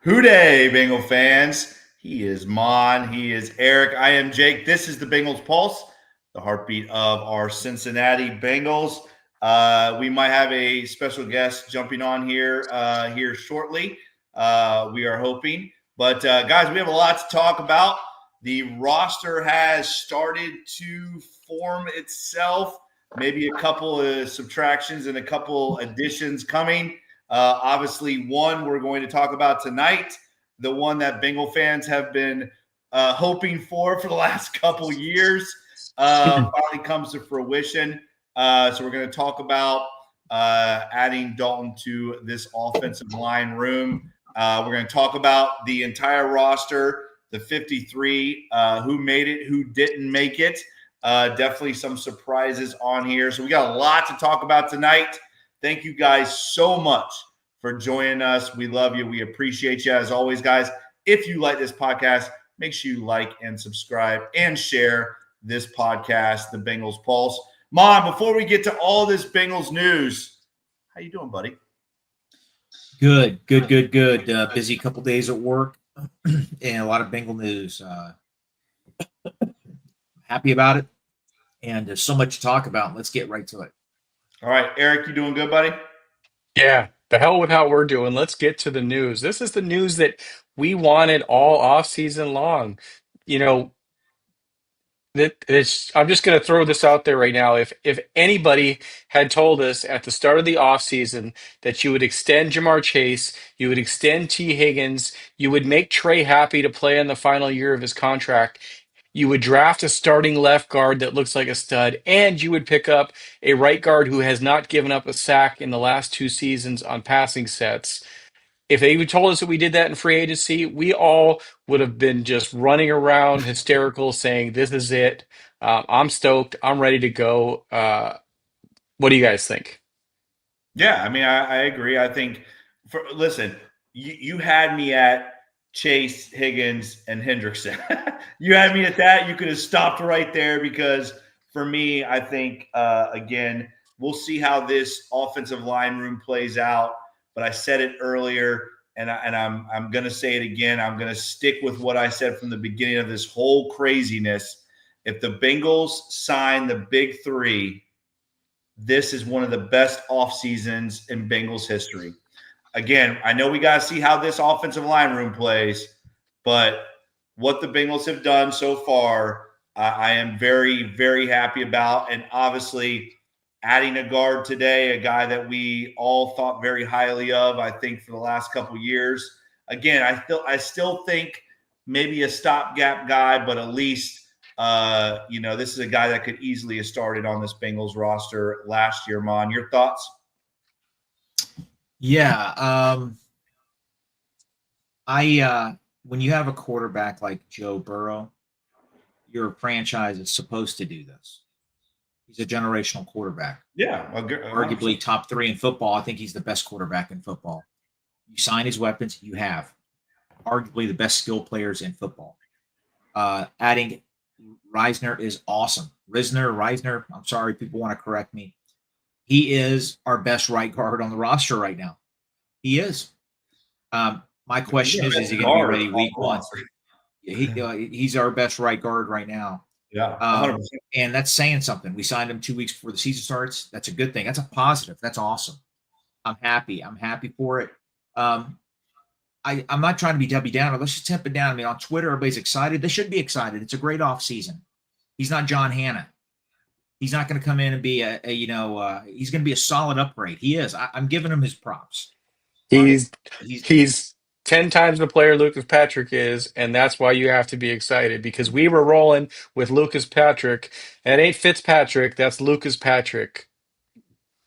Hooday, Bengal fans. He is Mon. He is Eric. I am Jake. This is the Bengals Pulse, the heartbeat of our Cincinnati Bengals. We might have a special guest jumping on here shortly. We are hoping. But, guys, we have a lot to talk about. The roster has started to form itself. Maybe a couple of subtractions and a couple additions coming. Obviously, one we're going to talk about tonight, the one that Bengal fans have been hoping for the last couple years, finally comes to fruition. So we're going to talk about adding Dalton to this offensive line room. We're going to talk about the entire roster, the 53, who made it, who didn't make it. Definitely some surprises on here. So we got a lot to talk about tonight. Thank you guys so much for joining us. We love you. We appreciate you as always, guys. If you like this podcast, make sure you like and subscribe and share this podcast, the Bengals Pulse. Mom, before we get to all this Bengals news, how you doing, buddy? Good. Busy couple days at work and a lot of Bengal news. Happy about it. And there's so much to talk about. Let's get right to it. All right, Eric, you doing good, buddy? Yeah, the hell with how we're doing. Let's get to the news. This is the news that we wanted all off season long. You know, I'm just going to throw this out there right now. If anybody had told us at the start of the offseason that you would extend Jamar Chase, you would extend T. Higgins, you would make Trey happy to play in the final year of his contract, you would draft a starting left guard that looks like a stud, and you would pick up a right guard who has not given up a sack in the last 2 seasons on passing sets. If they would told us that we did that in free agency, we all would have been just running around hysterical saying, this is it. I'm stoked. I'm ready to go. What do you guys think? Yeah, I mean, I agree. I think, listen, you had me at Chase, Higgins, and Hendrickson. You had me at that. You could have stopped right there because for me, I think, again, we'll see how this offensive line room plays out. But I said it earlier, and I'm going to say it again. I'm going to stick with what I said from the beginning of this whole craziness. If the Bengals sign the big three, this is one of the best off seasons in Bengals history. Again, I know we got to see how this offensive line room plays, but what the Bengals have done so far, I am very, very happy about. And obviously, adding a guard today, a guy that we all thought very highly of, I think, for the last couple of years. Again, I still think maybe a stopgap guy, but at least this is a guy that could easily have started on this Bengals roster last year. Mon, your thoughts? Yeah. When you have a quarterback like Joe Burrow, your franchise is supposed to do this. He's a generational quarterback. Yeah. Arguably top 3 in football. I think he's the best quarterback in football. You sign his weapons, you have arguably the best skill players in football. Adding Risner is awesome. Risner, I'm sorry, people want to correct me. He is our best right guard on the roster right now. He is. My question is he going to be ready week 1? He's our best right guard right now. Yeah, and that's saying something. We signed him 2 weeks before the season starts. That's a good thing. That's a positive. That's awesome. I'm happy. I'm happy for it. I'm not trying to be Debbie Downer. Let's just temp it down. I mean, on Twitter, everybody's excited. They should be excited. It's a great off season. He's not John Hanna. He's not going to come in and be he's going to be a solid upgrade. He is. I'm giving him his props. He's 10 times the player Lucas Patrick is, and that's why you have to be excited, because we were rolling with Lucas Patrick. That ain't Fitzpatrick. That's Lucas Patrick.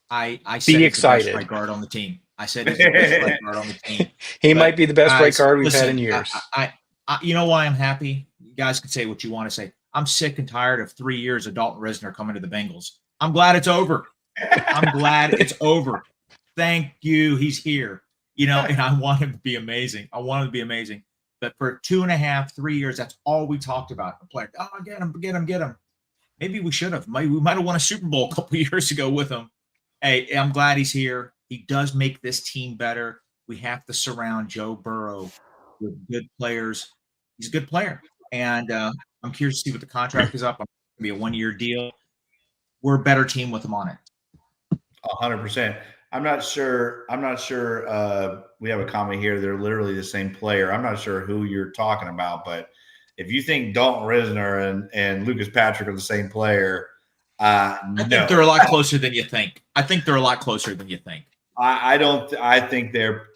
I said be he's excited. The best right guard on the team. I said he's the best right guard on the team. He might be the best right guard we've had in years. I you know why I'm happy? You guys can say what you want to say. I'm sick and tired of 3 years of Dalton Risner coming to the Bengals. I'm glad it's over. I'm glad it's over. Thank you. He's here. And I want him to be amazing. But for 2.5, 3 years, that's all we talked about. The player, get him. Maybe we should have. We might have won a Super Bowl a couple of years ago with him. Hey, I'm glad he's here. He does make this team better. We have to surround Joe Burrow with good players. He's a good player. And I'm curious to see what the contract is up. It's going to be a 1-year deal. We're a better team with him on it. 100%. I'm not sure. We have a comment here. They're literally the same player. I'm not sure who you're talking about, but if you think Dalton Risner and Lucas Patrick are the same player, I think they're a lot closer than you think. I don't. I think they're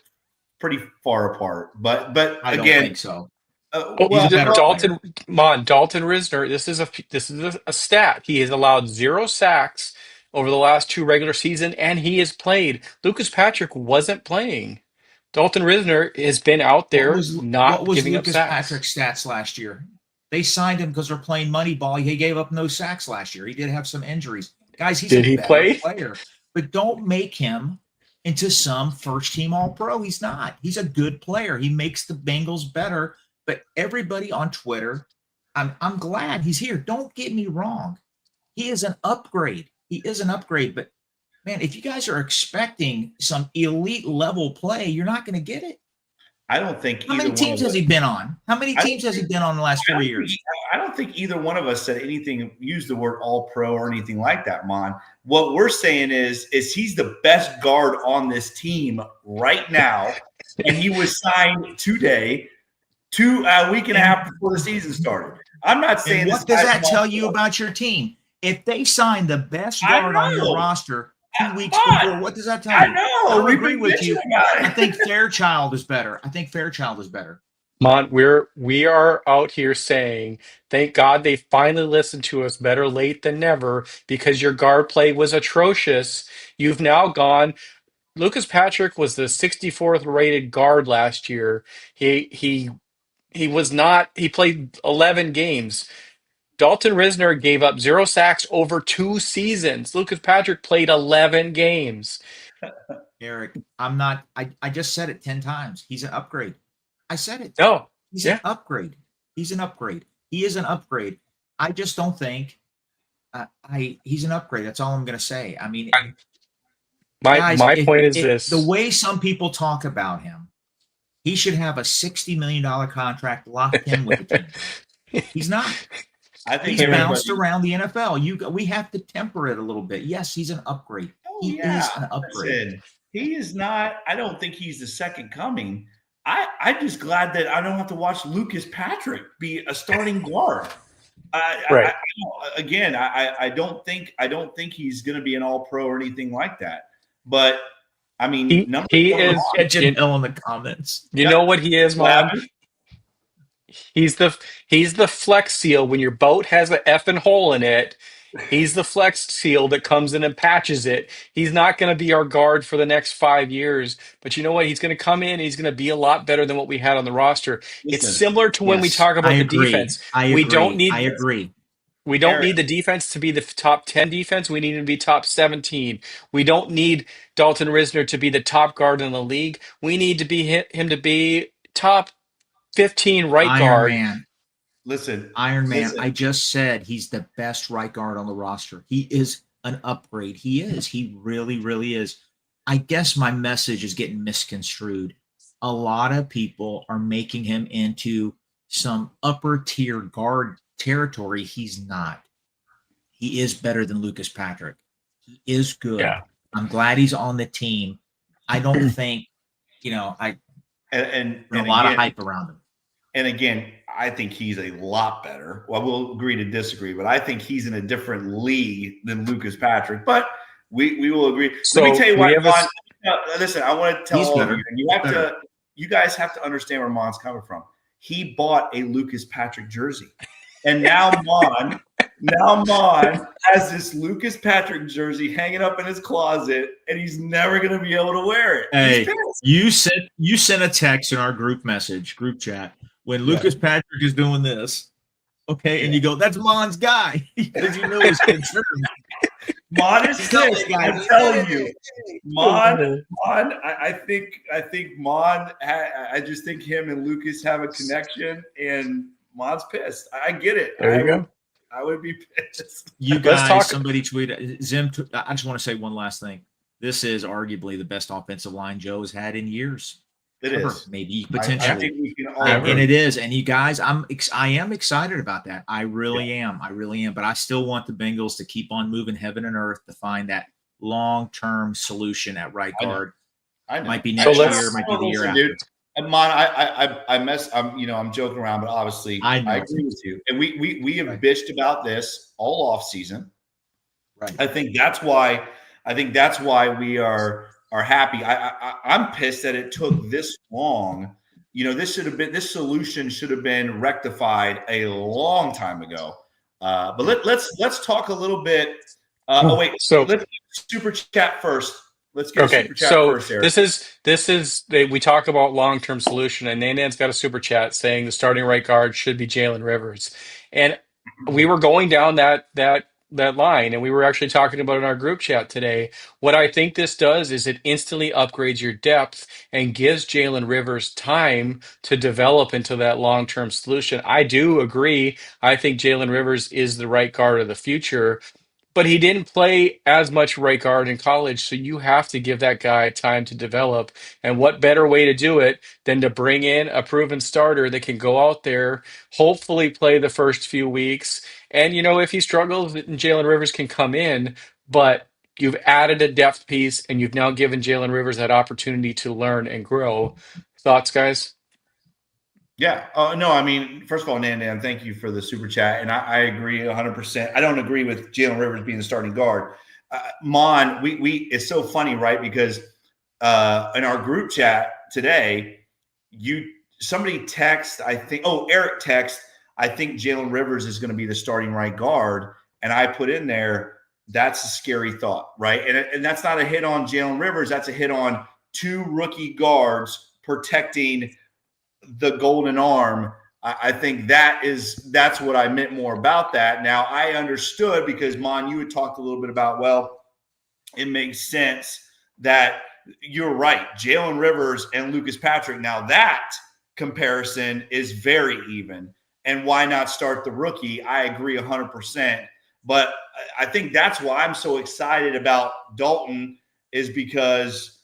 pretty far apart. But I don't again, think so. Dalton Risner. This is a stat. He has allowed 0 sacks over the last 2 regular season, and he has played. Lucas Patrick wasn't playing. Dalton Risner has been out there not giving up sacks. What was Lucas Patrick's stats last year? They signed him because they're playing money ball. He gave up no sacks last year. He did have some injuries. Guys, he's a better player. But don't make him into some first-team All-Pro. He's not. He's a good player. He makes the Bengals better. But everybody on Twitter, I'm glad he's here. Don't get me wrong. He is an upgrade. But, man, if you guys are expecting some elite level play, you're not going to get it. I don't think How many teams has he been on? How many teams has he been on the last 4 years? I don't think either one of us said anything, used the word all pro or anything like that, Mon. What we're saying is he's the best guard on this team right now. And he was signed today, a week and a half before the season started. I'm not saying what does that tell you about your team? If they sign the best guard on your roster 2 weeks before, what does that tell you? I know. I agree with you. I think Fairchild is better. Mont, we are out here saying, thank God they finally listened to us. Better late than never, because your guard play was atrocious. You've now gone. Lucas Patrick was the 64th rated guard last year. He was not. He played 11 games. Dalton Risner gave up 0 sacks over 2 seasons. Lucas Patrick played 11 games. Eric, I'm not. I just said it 10 times. He's an upgrade. I said it. No, he's an upgrade. He is an upgrade. I just don't think he's an upgrade. That's all I'm going to say. I mean, my point is this: the way some people talk about him, he should have a $60 million contract locked in with the team. He's not. I think he's bounced around the NFL. We have to temper it a little bit. Yes, he's an upgrade. He is an upgrade. Listen, he is not. I don't think he's the second coming. I'm just glad that I don't have to watch Lucas Patrick be a starting guard. Right. I don't think he's going to be an All-Pro or anything like that. But I mean, he is. Jim Hill in the comments. You know what he is, Mom? He's the flex seal when your boat has an effing hole in it. He's the flex seal that comes in and patches it. He's not going to be our guard for the next 5 years, but you know what? He's going to come in. And he's going to be a lot better than what we had on the roster. It's similar to when we talk about the defense. I agree. We don't need the defense to be the top 10 defense. We need to be top 17. We don't need Dalton Risner to be the top guard in the league. We need to be him to be top 15 right guard. Iron Man. I just said he's the best right guard on the roster. He is an upgrade. He is. He really, really is. I guess my message is getting misconstrued. A lot of people are making him into some upper tier guard territory. He's not. He is better than Lucas Patrick. He is good. Yeah. I'm glad he's on the team. I don't think, and a lot of hype around him. And again, I think he's a lot better. Well, we'll agree to disagree, but I think he's in a different league than Lucas Patrick. But we will agree. So let me tell you why. Listen, I want to tell all of you. You guys have to understand where Mon's coming from. He bought a Lucas Patrick jersey, and now Mon has this Lucas Patrick jersey hanging up in his closet, and he's never going to be able to wear it. Hey, you sent a text in our group chat when Lucas Patrick is doing this, okay, and you go, "That's Mon's guy," because you know he's concerned. Mon is sick. I'm telling you, Mon. I think Mon. I just think him and Lucas have a connection, and Mon's pissed. I get it. There you go. I would be pissed. You guys, somebody tweeted Zim. I just want to say one last thing. This is arguably the best offensive line Joe has had in years. It ever, is. maybe I potentially. think we can all And agree. it is. And you guys, I am excited about that. I really am. I really am. But I still want the Bengals to keep on moving heaven and earth to find that long-term solution at right I know. guard. I know. Might be So next year, let's might be the year Listen, after. dude. And Mon, I'm joking around, but obviously I I know. agree with you. And we have Right. bitched about this all off season. Right. I think that's why we are happy. I'm pissed that it took this long. This solution should have been rectified a long time ago. But let's talk a little bit. so Let's super chat first. Let's get a okay. super chat So first, Eric. this is we talk about long-term solution, and Nanan's got a super chat saying the starting right guard should be Jalen Rivers, and we were going down that line, and we were actually talking about it in our group chat today. What I think this does is it instantly upgrades your depth and gives Jalen Rivers time to develop into that long-term solution. I do agree. I think Jalen Rivers is the right guard of the future, but he didn't play as much right guard in college, so you have to give that guy time to develop. And what better way to do it than to bring in a proven starter that can go out there, hopefully play the first few weeks. And, if he struggles, then Jalen Rivers can come in, but you've added a depth piece and you've now given Jalen Rivers that opportunity to learn and grow. Thoughts, guys? Yeah. No, I mean, first of all, Nan, thank you for the super chat. And I agree 100%. I don't agree with Jalen Rivers being the starting guard. Mon, it's so funny, right? Because in our group chat today, somebody text, Eric text, I think Jalen Rivers is going to be the starting right guard. And I put in there, that's a scary thought, right? And that's not a hit on Jalen Rivers. That's a hit on two rookie guards protecting the golden arm. I think that's what I meant more about that. Now I understood because Mon, you had talked a little bit about, well, it makes sense that you're right. Jalen Rivers and Lucas Patrick. Now that comparison is very even. And why not start the rookie? I agree 100%. But I think that's why I'm so excited about Dalton is because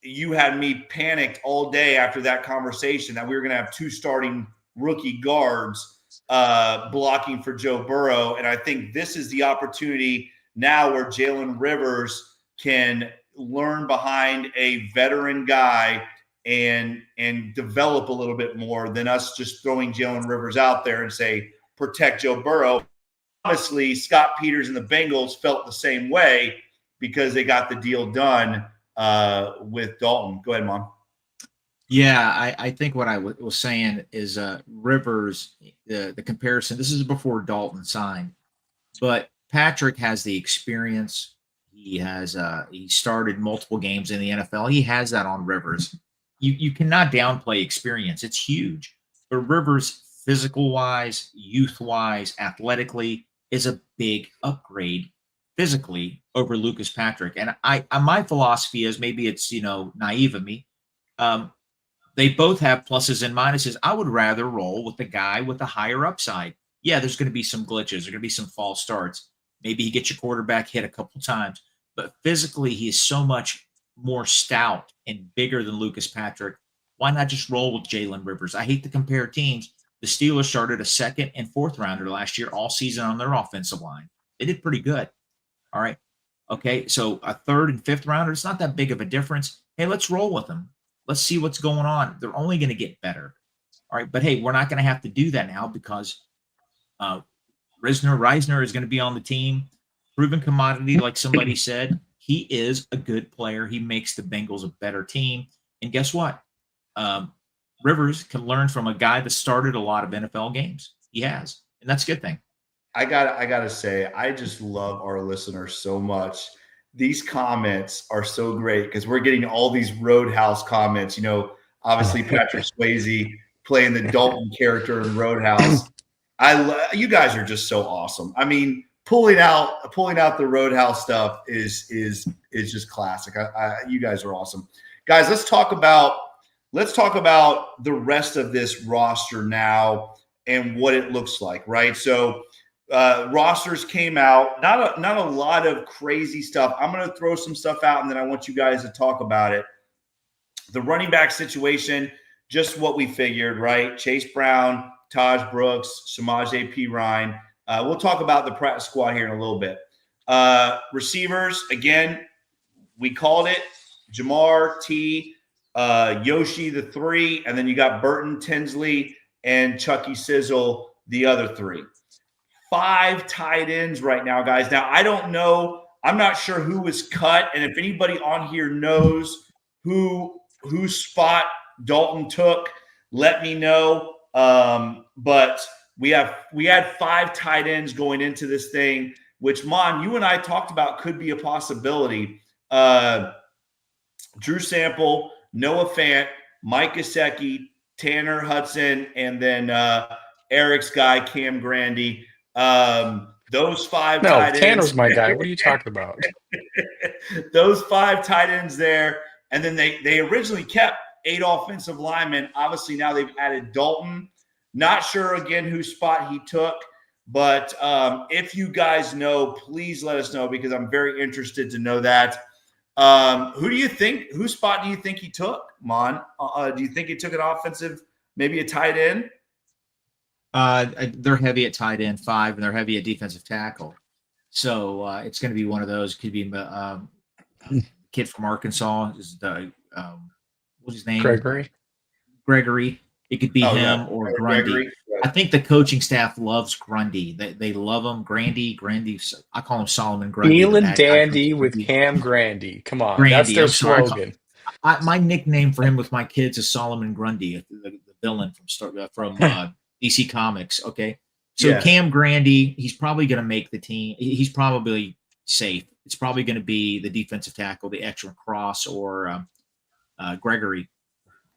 you had me panicked all day after that conversation that we were going to have two starting rookie guards blocking for Joe Burrow. And I think this is the opportunity now where Jalen Rivers can learn behind a veteran guy and develop a little bit more than us just throwing Jalen Rivers out there and say, protect Joe Burrow. Honestly, Scott Peters and the Bengals felt the same way because they got the deal done with Dalton. Go ahead, Mom. Yeah, I think what I was saying is Rivers, the comparison, this is before Dalton signed, but Patrick has the experience. He has he started multiple games in the NFL. He has that on Rivers. You cannot downplay experience. It's huge. But Rivers, physical wise, youth wise, athletically, is a big upgrade physically over Lucas Patrick. And my philosophy is, maybe it's naive of me. They both have pluses and minuses. I would rather roll with the guy with the higher upside. Yeah, there's going to be some glitches. There's going to be some false starts. Maybe he gets your quarterback hit a couple times. But physically, he is so much more stout and bigger than Lucas Patrick. Why not just roll with Jalen Rivers? I hate to compare teams. The Steelers started a second and fourth rounder last year all season on their offensive line. They did pretty good. All right. Okay, so a third and fifth rounder, it's not that big of a difference. Hey, let's roll with them. Let's see what's going on. They're only going to get better. All right, but hey, we're not going to have to do that now because Risner is going to be on the team. Proven commodity, like somebody said. He is a good player. He makes the Bengals a better team. And guess what? Rivers can learn from a guy that started a lot of NFL games. He has, and that's a good thing. I gotta say, I just love our listeners so much. These comments are so great because we're getting all these Roadhouse comments. Obviously Patrick Swayze playing the Dalton character in Roadhouse. You guys are just so awesome. I mean, pulling out the Roadhouse stuff is just classic. You guys are awesome, guys. Let's talk about the rest of this roster now and what it looks like. Right, so. Rosters came out, not a lot of crazy stuff. I'm going to throw some stuff out and then I want you guys to talk about it. The running back situation, just what we figured, right? Chase Brown, Taj Brooks, Samaje Perine. We'll talk about the practice squad here in a little bit. Receivers, again, we called it Jamar, T, Yoshi, the 3, and then you got Burton, Tinsley, and Chucky Sizzle, the other 3. 5 tight ends right now, guys. Now, I don't know. I'm not sure who was cut, and if anybody on here knows whose spot Dalton took, let me know. But we had 5 tight ends going into this thing, which, Mon, you and I talked about could be a possibility. Drew Sample, Noah Fant, Mike Gesicki, Tanner Hudson, and then Eric's guy, Cam Grandy. Those 5 tight ends. Tanner's my guy. What are you talking about? Those 5 tight ends there. And then they originally kept 8 offensive linemen. Obviously, now they've added Dalton. Not sure, again, whose spot he took. But if you guys know, please let us know because I'm very interested to know that. Whose spot do you think he took, Mon? Do you think he took an offensive, maybe a tight end? They're heavy at tight end 5, and they're heavy at defensive tackle. So it's going to be one of those. Could be kid from Arkansas. Is the what's his name? Gregory. It could be him or Grundy. Gregory. I think the coaching staff loves Grundy. They love him. Grandy. I call him Solomon Grundy. Feeling dandy with Cam Grandy. Come on, Grandy, that's their slogan. My nickname for him with my kids is Solomon Grundy, the villain from DC Comics. Okay, so yes. Cam Grandy, he's probably going to make the team. He's probably safe. It's probably going to be the defensive tackle, the extra Cross or Gregory.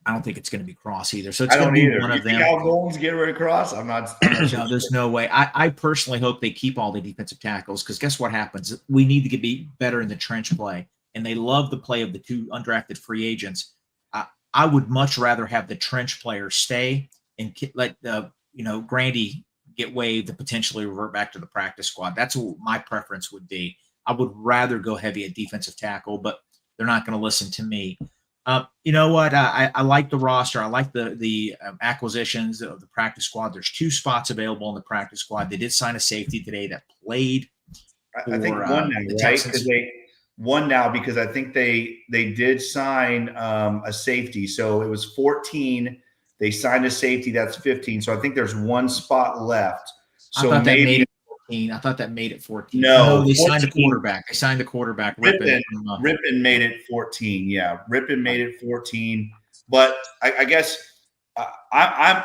I don't think it's going to be Cross either. So it's going to be one of them. Al Golden's getting rid of Cross? I'm not no, there's no way. I personally hope they keep all the defensive tackles because guess what happens? We need to be better in the trench play, and they love the play of the 2 undrafted free agents. I would much rather have the trench players stay and let Grandy get waived and potentially revert back to the practice squad. That's what my preference would be. I would rather go heavy at defensive tackle, but they're not going to listen to me. You know what? I like the roster. I like the acquisitions of the practice squad. There's 2 spots available in the practice squad. They did sign a safety today that played. I think one now, right? Because one now because I think they did sign a safety. So it was 14. They signed a safety. That's 15. So I think there's 1 spot left. So I thought that made it 14. I thought that made it 14. No, they signed a quarterback. They signed the quarterback. Rippon made it 14. Yeah, Rippon made it 14. But I guess I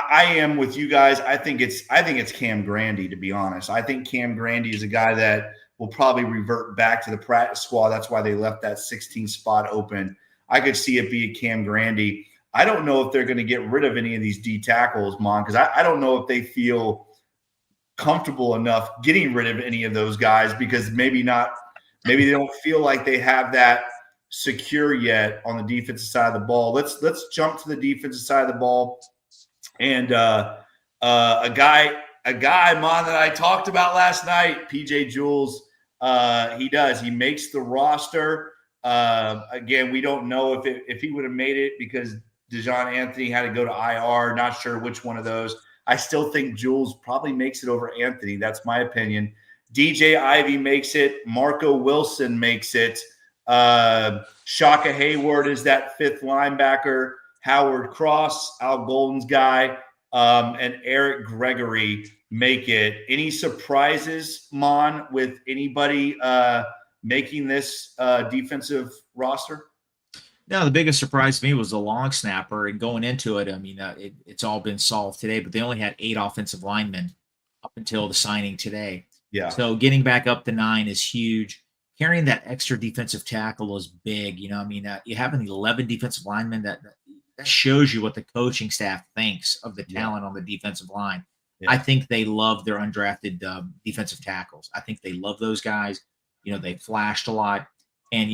am with you guys. I think it's Cam Grandy, to be honest. I think Cam Grandy is a guy that will probably revert back to the practice squad. That's why they left that 16 spot open. I could see it be a Cam Grandy. I don't know if they're going to get rid of any of these D tackles, Mon, because I don't know if they feel comfortable enough getting rid of any of those guys because maybe they don't feel like they have that secure yet on the defensive side of the ball. Let's jump to the defensive side of the ball. And a guy, Mon, that I talked about last night, PJ Jules, he makes the roster. Again, we don't know if he would have made it because Dejon Anthony had to go to IR. Not sure which one of those. I still think Jules probably makes it over Anthony. That's my opinion. DJ Ivy makes it. Marco Wilson makes it. Shaka Hayward is that 5th linebacker. Howard Cross, Al Golden's guy, and Eric Gregory make it. Any surprises, Mon, with anybody making this defensive roster? No, the biggest surprise to me was the long snapper. And going into it, I mean, it's all been solved today, but they only had 8 offensive linemen up until the signing today. Yeah. So getting back up to 9 is huge. Carrying that extra defensive tackle is big. You have 11 defensive linemen. That shows you what the coaching staff thinks of the talent on the defensive line. Yeah. I think they love their undrafted defensive tackles. I think they love those guys. They flashed a lot. And,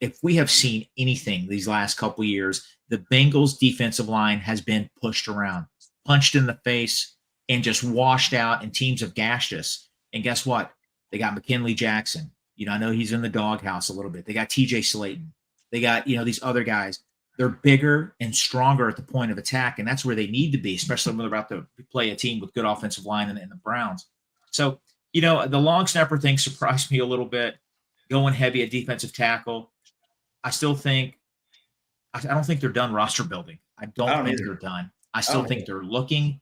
if we have seen anything these last couple of years, the Bengals defensive line has been pushed around, punched in the face, and just washed out, and teams have gashed us. And guess what? They got McKinley Jackson. I know he's in the doghouse a little bit. They got TJ Slayton. They got, these other guys. They're bigger and stronger at the point of attack, and that's where they need to be, especially when they're about to play a team with good offensive line in the Browns. So, the long snapper thing surprised me a little bit, going heavy at defensive tackle. I still think I don't think they're done roster building. I don't think they're done. I still think they're looking,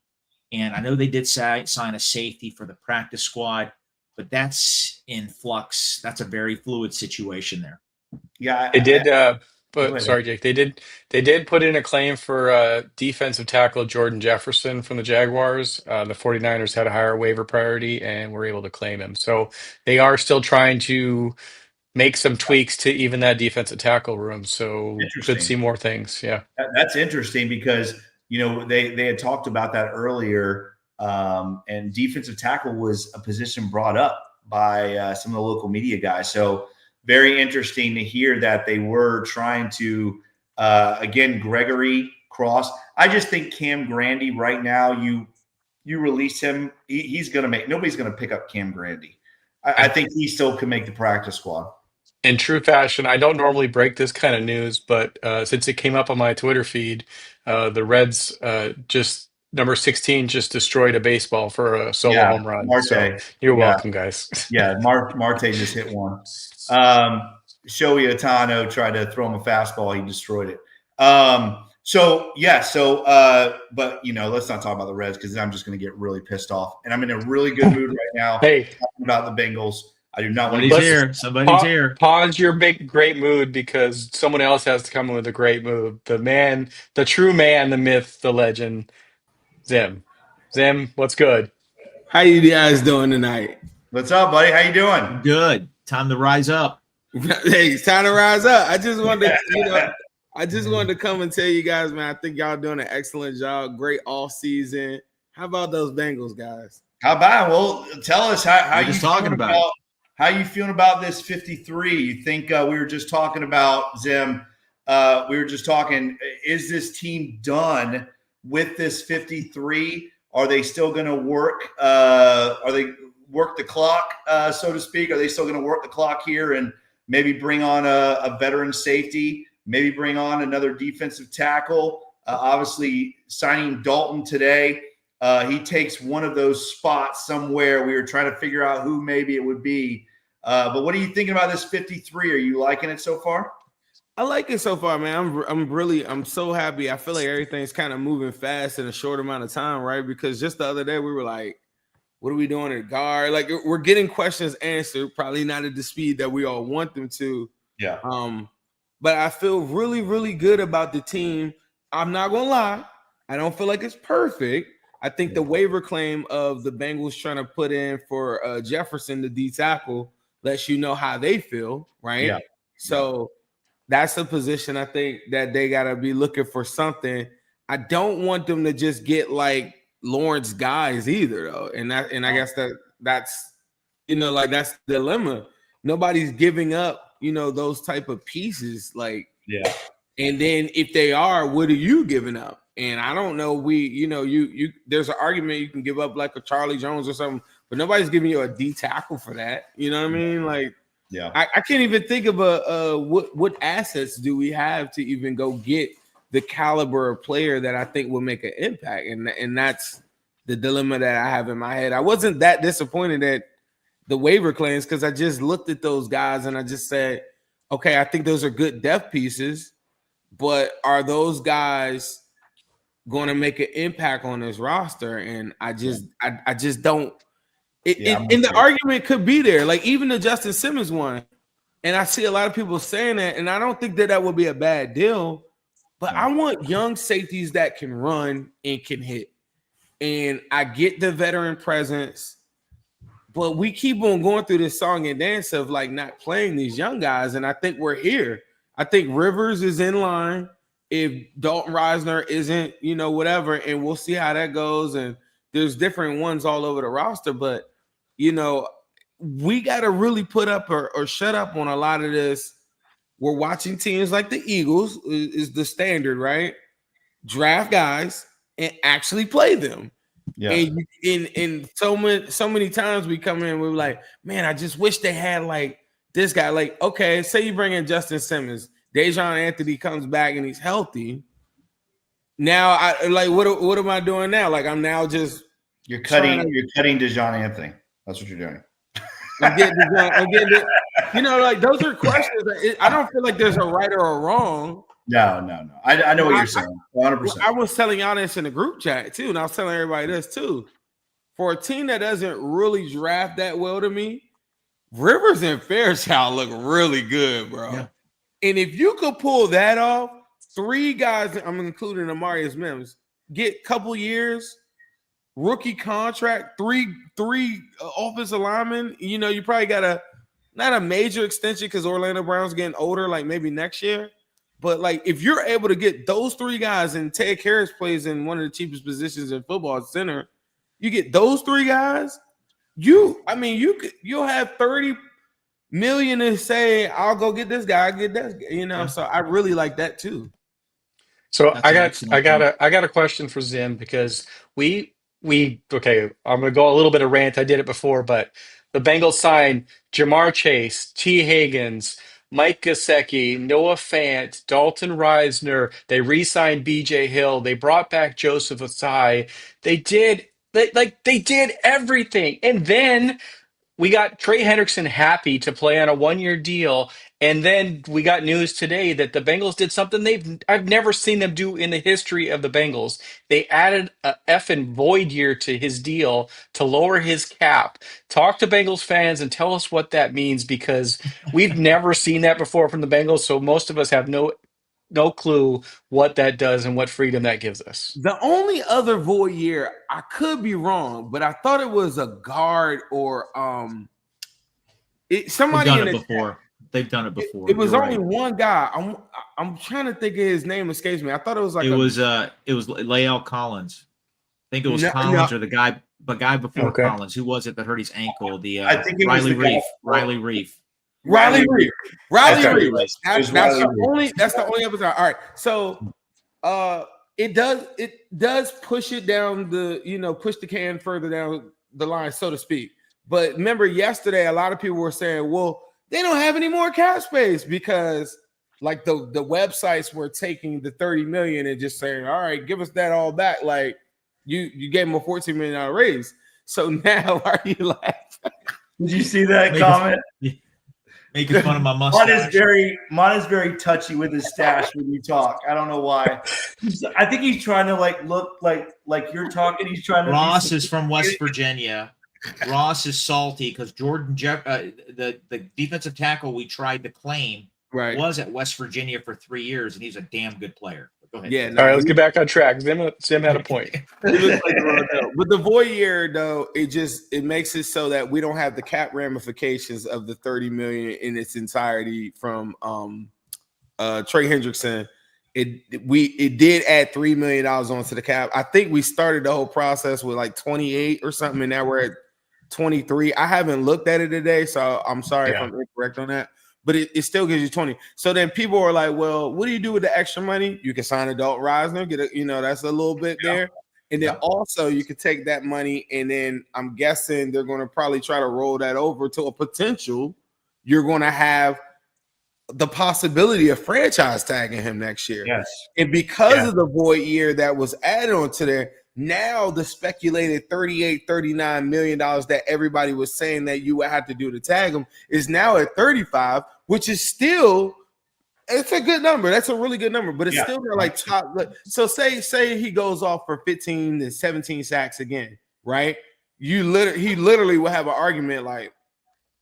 and I know they did sign a safety for the practice squad, but that's in flux. That's a very fluid situation there. Yeah, They did. But sorry, Jake. They did put in a claim for defensive tackle Jordan Jefferson from the Jaguars. The 49ers had a higher waiver priority and were able to claim him. So they are still trying to make some tweaks to even that defensive tackle room. So could see more things. Yeah, that's interesting because they had talked about that earlier, and defensive tackle was a position brought up by some of the local media guys. So very interesting to hear that they were trying to again, Gregory Cross. I just think Cam Grandy right now, you release him, he's going to make – nobody's going to pick up Cam Grandy. I think he still can make the practice squad. In true fashion, I don't normally break this kind of news, but since it came up on my Twitter feed, the Reds number 16 just destroyed a baseball for a solo home run. Marte. So you're welcome, guys. Yeah, Marte just hit one. Shohei Ohtani tried to throw him a fastball. He destroyed it. But let's not talk about the Reds because I'm just going to get really pissed off. And I'm in a really good mood right now talking about the Bengals. I do not want to. Somebody's here. Pause your big, great mood because someone else has to come in with a great mood. The man, the true man, the myth, the legend, Zim. Zim, what's good? How you guys doing tonight? What's up, buddy? How you doing? Good. Time to rise up. Hey, it's time to rise up. I just wanted to come and tell you guys, man, I think y'all doing an excellent job. Great all season. How about those Bengals, guys? How about? Well, tell us how you talking about it. How you feeling about this 53? You think we were just talking about Zim? We were just talking. Is this team done with this 53? Are they still going to work? Are they work the clock, so to speak? Are they still going to work the clock here and maybe bring on a veteran safety? Maybe bring on another defensive tackle? Obviously, signing Dalton today. He takes one of those spots somewhere. We were trying to figure out who maybe it would be. But what are you thinking about this 53? Are you liking it so far? I like it so far, man. I'm so happy. I feel like everything's kind of moving fast in a short amount of time, right? Because just the other day we were like, what are we doing at guard? Like we're getting questions answered, probably not at the speed that we all want them to. Yeah. But I feel really, really good about the team. I'm not gonna lie. I don't feel like it's perfect. I think the waiver claim of the Bengals trying to put in for Jefferson, the D tackle, lets you know how they feel, right? Yeah. So that's a position I think that they gotta be looking for something. I don't want them to just get like Lawrence guys either, though. And I guess that's that's the dilemma. Nobody's giving up, those type of pieces. Like, yeah. And then if they are, what are you giving up? And I don't know. There's an argument you can give up like a Charlie Jones or something, but nobody's giving you a D tackle for that. You know what I mean? Like, yeah, I can't even think of what assets do we have to even go get the caliber of player that I think will make an impact, and that's the dilemma that I have in my head. I wasn't that disappointed at the waiver claims because I just looked at those guys and I just said, okay, I think those are good depth pieces, but are those guys going to make an impact on this roster? And I just don't. And the argument could be there, like even the Justin Simmons one, and I see a lot of people saying that, and I don't think that would be a bad deal. But I want young safeties that can run and can hit. And I get the veteran presence, but we keep on going through this song and dance of like not playing these young guys, and I think we're here. I think Rivers is in line. If Dalton Risner isn't, whatever, and we'll see how that goes. And there's different ones all over the roster, but we got to really put up or shut up on a lot of this. We're watching teams like the Eagles is the standard, right? Draft guys and actually play them. Yeah. And so many times we come in, we're like, man, I just wish they had like this guy. Like, okay, say you bring in Justin Simmons. Dejon Anthony comes back and he's healthy. Now, I like what am I doing now? Like I'm now just you're cutting Dejon Anthony. That's what you're doing. I'm getting it. Like those are questions. I don't feel like there's a right or a wrong. No. I know what you're saying. 100%. I was telling y'all this in the group chat too, and I was telling everybody this too. For a team that doesn't really draft that well to me, Rivers and Fairchild look really good, bro. Yeah. And if you could pull that off, 3 guys, I'm including Amarius Mims, get a couple years, rookie contract, three offensive linemen. You probably got not a major extension because Orlando Brown's getting older, like maybe next year. But like if you're able to get those 3 guys, and Ted Karras plays in one of the cheapest positions in football, center, you get those 3 guys, you'll have $30 million and say, I'll go get this guy, get that, So I really like that too. So I got a question for Zim, because we okay, I'm gonna go a little bit of rant. I did it before, but the Bengals signed Jamar Chase, T. Higgins, Mike Gesicki, Noah Fant, Dalton Risner. They re-signed BJ Hill. They brought back Joseph Ossai. They did everything. And then we got Trey Hendrickson happy to play on a 1-year deal. And then we got news today that the Bengals did something I've never seen them do in the history of the Bengals. They added a effing void year to his deal to lower his cap. Talk to Bengals fans and tell us what that means, because we've never seen that before from the Bengals. So most of us have no clue what that does and what freedom that gives us. The only other void year, I could be wrong, but I thought it was a guard or somebody They've done it before. They've done it before. It was only one guy. I'm trying to think of his name, escapes me. I thought it was like it was Lael Collins. I think it was Collins or the guy before Collins. Who was it that hurt his ankle? I think it was Riley Reef. Riley Reef. That's the only episode. All right. So it does push it down push the can further down the line, so to speak. But remember yesterday, a lot of people were saying, well, they don't have any more cap space because like the websites were taking the $30 million and just saying, all right, give us that all back. Like you gave them a $14 million raise. So now why are you laughing? Did you see that comment? Making fun of my mustache. Mon is very touchy with his stash when you talk. I don't know why. I think he's trying to look like you're talking. He's trying to. Ross is from West Virginia. Ross is salty because Jordan the defensive tackle we tried to claim was at West Virginia for 3 years, and he's a damn good player. Go ahead. Yeah. All right, let's get back on track. Zim had a point. But the void year, though, it makes it so that we don't have the cap ramifications of the $30 million in its entirety from Trey Hendrickson. It did add $3 million onto the cap. I think we started the whole process with like 28 or something, and now we're at 23. I haven't looked at it today, so I'm sorry if I'm incorrect on that. But it still gives you 20. So then people are like, well, what do you do with the extra money? You can sign a Dalton Risner, get that's a little bit there. And then also you could take that money, and then I'm guessing they're going to probably try to roll that over to a potential. You're going to have the possibility of franchise tagging him next year. Yes. And because of the void year that was added onto there, now the speculated $38-39 million that everybody was saying that you would have to do to tag him is now at 35, which is still, it's a good number. That's a really good number, but it's still like top. So say he goes off for 15 to 17 sacks again, right? He literally will have an argument like,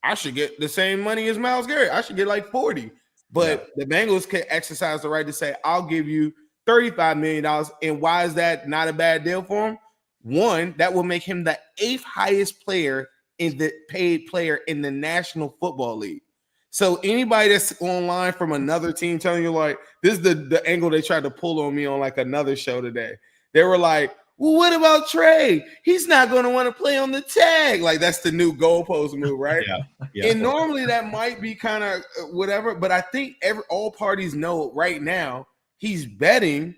I should get the same money as Myles Garrett. I should get like 40. But the Bengals can exercise the right to say, I'll give you $35 million. And why is that not a bad deal for him? One, that will make him the 8th highest paid player in the National Football League. So anybody that's online from another team telling you like, this is the angle they tried to pull on me on like another show today. They were like, well, what about Trey? He's not going to want to play on the tag. Like that's the new goalpost move, right? And normally that might be kind of whatever, but I think all parties know right now he's betting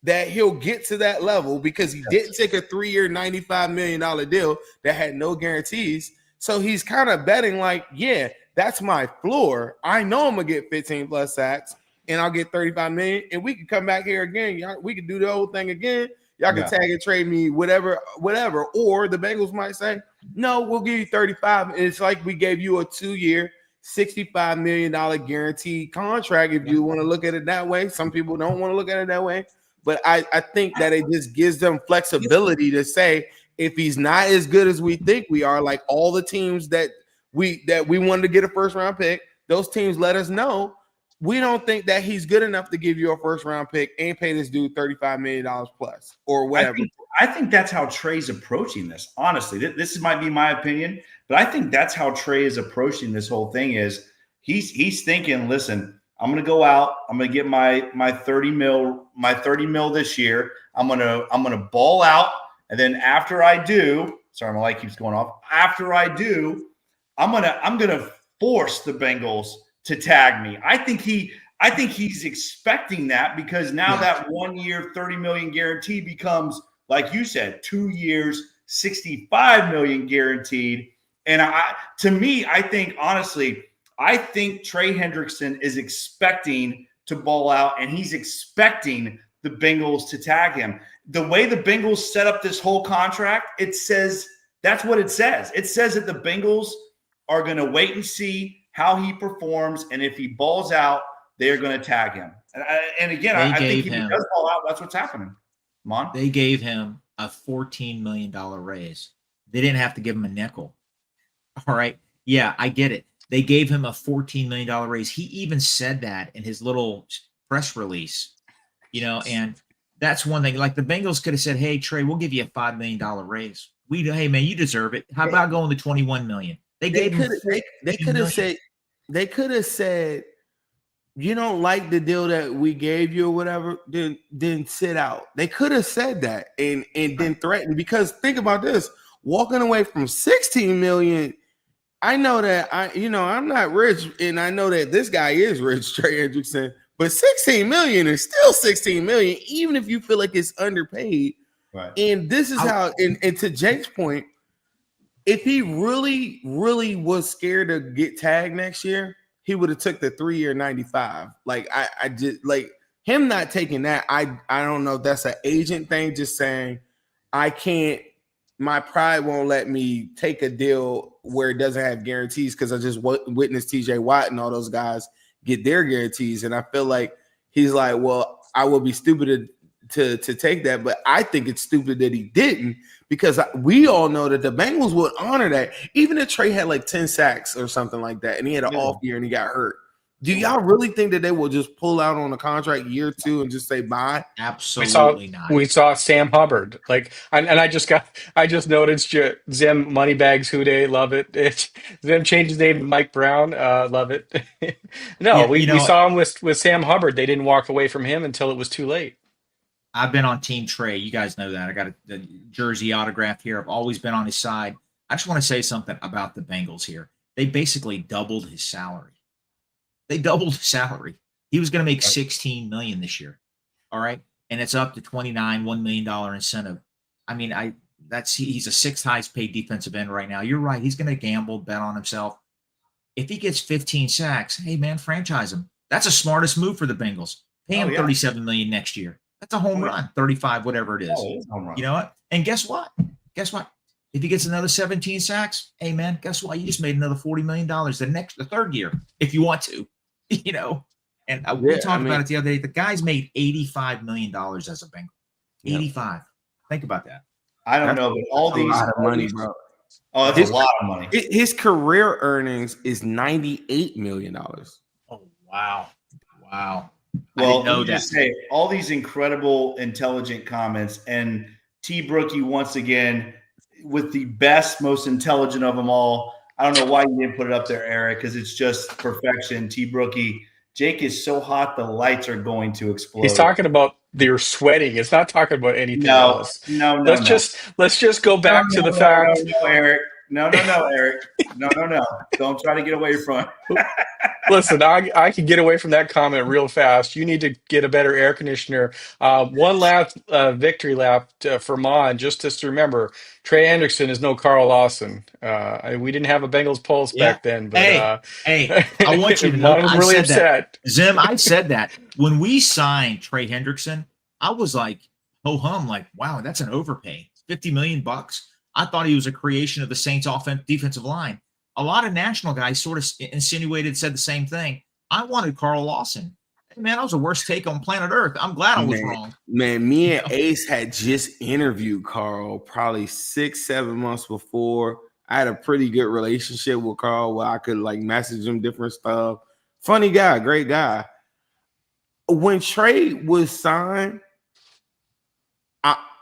that he'll get to that level because he didn't take a 3-year, $95 million deal that had no guarantees. So he's kind of betting like, yeah, that's my floor. I know I'm going to get 15 plus sacks. and I'll get 35 million, and we can come back here again. Y'all, we can do the whole thing again. Y'all can tag and trade me, whatever. Or the Bengals might say, no, we'll give you 35. And it's like we gave you a 2-year, $65 million guaranteed contract. If you want to look at it that way, some people don't want to look at it that way. But I think that it just gives them flexibility to say, if he's not as good as we think we are, like all the teams that we wanted to get a first round pick, those teams let us know we don't think that he's good enough to give you a first round pick and pay this dude $35 million plus or whatever. I think that's how Trey's approaching this. Honestly, this might be my opinion, but I think that's how Trey is approaching this whole thing. Is he's thinking, listen, I'm going to go out, I'm going to get my 30 mil this year. I'm going to ball out, and then after I do, sorry, my light keeps going off. After I do, I'm gonna force the Bengals to tag me. I think he's expecting that, because now that 1 year, 30 million guarantee becomes, like you said, 2 years, 65 million guaranteed. And I think honestly, I think Trey Hendrickson is expecting to ball out, and he's expecting the Bengals to tag him. The way the Bengals set up this whole contract, it says that's what it says. It says that the Bengals are going to wait and see how he performs, and if he balls out, they're going to tag him. And again, I think if he does ball out, that's what's happening. Mon? They gave him a $14 million raise. They didn't have to give him a nickel. All right. Yeah, I get it. They gave him a $14 million raise. He even said that in his little press release, and that's one thing. Like the Bengals could have said, hey, Trey, we'll give you a $5 million raise. Hey, man, you deserve it. How about going to $21 million? They could have said, you don't like the deal that we gave you or whatever, then sit out. They could have said that and then threatened, because think about this, walking away from 16 million. I know that I'm not rich, and I know that this guy is rich, Trey Hendrickson, but 16 million is still 16 million, even if you feel like it's underpaid. Right. And this is how, and to Jake's point, if he really, really was scared to get tagged next year, he would have took the 3-year 95. Like I just like him not taking that. I don't know if that's an agent thing, just saying I can't. My pride won't let me take a deal where it doesn't have guarantees, because I just witnessed TJ Watt and all those guys get their guarantees, and I feel like he's like, well, I would be stupid to take that, but I think it's stupid that he didn't, because we all know that the Bengals would honor that, even if Trey had like 10 sacks or something like that, and he had an off year and he got hurt. Do y'all really think that they will just pull out on a contract year 2 and just say bye? Absolutely not. We saw Sam Hubbard, and I just noticed Zim Moneybags Houday, love it. Zim changed his name to Mike Brown, love it. We saw him with Sam Hubbard. They didn't walk away from him until it was too late. I've been on Team Trey. You guys know that. I got the jersey autograph here. I've always been on his side. I just want to say something about the Bengals here. They basically doubled his salary. He was going to make $16 million this year. All right. And it's up to $29, $1 million incentive. I mean, he's a 6th highest paid defensive end right now. You're right. He's going to gamble, bet on himself. If he gets 15 sacks, hey man, franchise him. That's the smartest move for the Bengals. Pay him $37 million next year. That's a home run, 35, whatever it is. You know what? And guess what? If he gets another 17 sacks, hey man, guess what? You just made another $40 million the third year, if you want to. And we talked about it the other day. The guy's made $85 million as a Bengal. 85. Think about that. I don't know, but all these lot of money, bro. Oh, that's a lot of money. His career earnings is $98 million. Oh, wow. Well, let me just say, all these incredible, intelligent comments, and T. Brookie once again with the best, most intelligent of them all. I don't know why you didn't put it up there, Eric, because it's just perfection. T. Brookie, Jake is so hot the lights are going to explode. He's talking about they're sweating. It's not talking about anything else. No. Let's just go back to the fact. No, Eric. No, Eric. No. Don't try to get away from it. Listen, I can get away from that comment real fast. You need to get a better air conditioner. One last victory lap for Mon, just to remember, Trey Hendrickson is no Carl Lawson. We didn't have a Bengals Pulse Yeah. back then, but Hey, I want you to know. Mon was I really said upset. that. Zim, I said that. When we signed Trey Hendrickson, I was like, ho hum, like, wow, that's an overpay. $50 million. I thought he was a creation of the Saints defensive line. A lot of national guys sort of insinuated, said the same thing. I wanted Carl Lawson. Hey, man, that was the worst take on planet Earth. I'm glad I was wrong. Man, me and Ace had just interviewed Carl probably 6-7 months before. I had a pretty good relationship with Carl where I could like message him different stuff. Funny guy, great guy. When Trey was signed,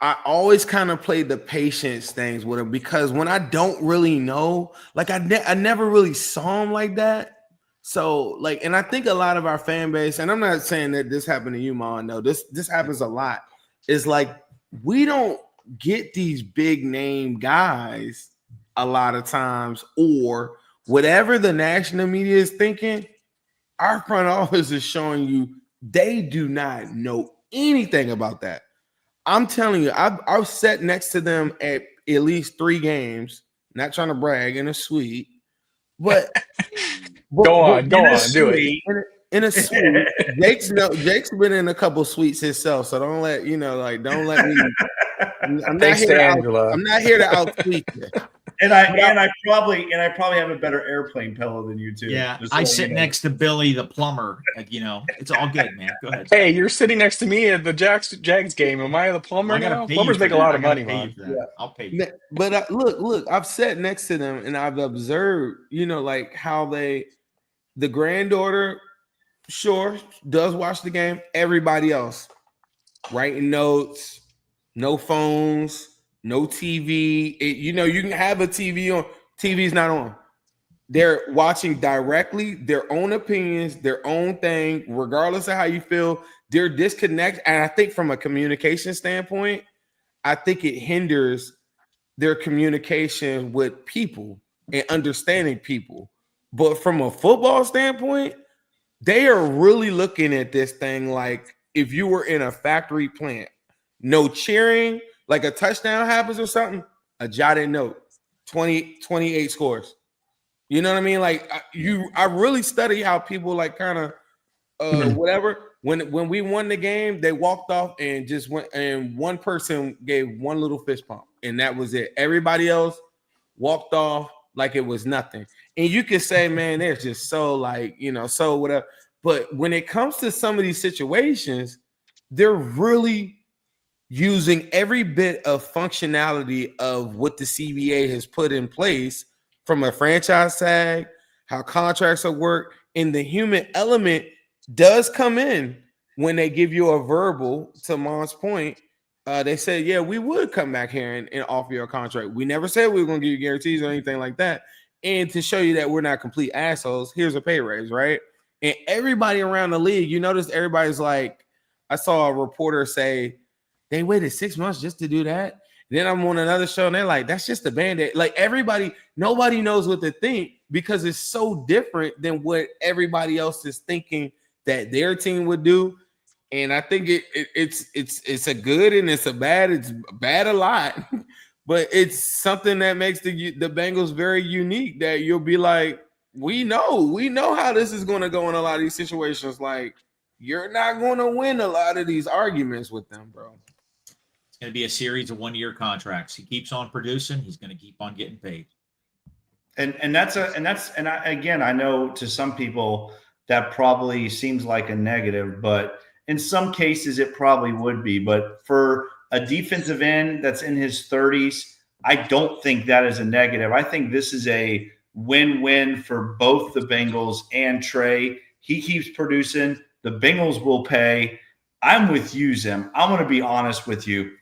I always kind of played the patience things with him because when I don't really know, like I never really saw him like that. So like, and I think a lot of our fan base, and I'm not saying that this happened to you, Mon. No, this happens a lot. Is like we don't get these big name guys a lot of times, or whatever the national media is thinking. Our front office is showing you they do not know anything about that. I'm telling you, I've sat next to them at least 3 games. Not trying to brag in a suite, but Go on, do it. In a suite. Jake's been in a couple suites himself, so don't let me. I'm not here to out-tweet you. And I probably have a better airplane pillow than you too. Yeah, I sit next to Billy the plumber. It's all good, man. Go ahead. Hey, you're sitting next to me at the Jags game. Am I the plumber now? Plumbers make a lot of money, man. Yeah. I'll pay you. But look, I've sat next to them and I've observed, like how the granddaughter, sure, does watch the game. Everybody else writing notes, no phones. No TV. You can have a TV on. TV's not on. They're watching directly their own opinions, their own thing, regardless of how you feel. They're disconnected. And I think from a communication standpoint, I think it hinders their communication with people and understanding people. But from a football standpoint, they are really looking at this thing like if you were in a factory plant. No cheering. Like a touchdown happens or something, a jotted note, 28 scores. You know what I mean? Like I really study how people like kind of whatever. When we won the game, they walked off and just went, and one person gave one little fist pump, and that was it. Everybody else walked off like it was nothing. And you can say, man, they're just so like, so whatever. But when it comes to some of these situations, they're really using every bit of functionality of what the CBA has put in place from a franchise tag, how contracts are worked, and the human element does come in when they give you a verbal. To Mon's point, they said, yeah, we would come back here and offer you a contract. We never said we were going to give you guarantees or anything like that. And to show you that we're not complete assholes, here's a pay raise, right? And everybody around the league, you notice everybody's like, I saw a reporter say, they waited 6 months just to do that. Then I'm on another show and they're like, that's just a Band-Aid. Like nobody knows what to think because it's so different than what everybody else is thinking that their team would do. And I think it's a good and it's a bad. It's bad a lot, but it's something that makes the Bengals very unique that you'll be like, we know how this is going to go in a lot of these situations. Like you're not going to win a lot of these arguments with them, bro. Going to be a series of 1-year contracts. He keeps on producing. He's going to keep on getting paid. And I know to some people that probably seems like a negative, but in some cases it probably would be. But for a defensive end that's in his 30s, I don't think that is a negative. I think this is a win-win for both the Bengals and Trey. He keeps producing. The Bengals will pay. I'm with you, Zim. I'm going to be honest with you.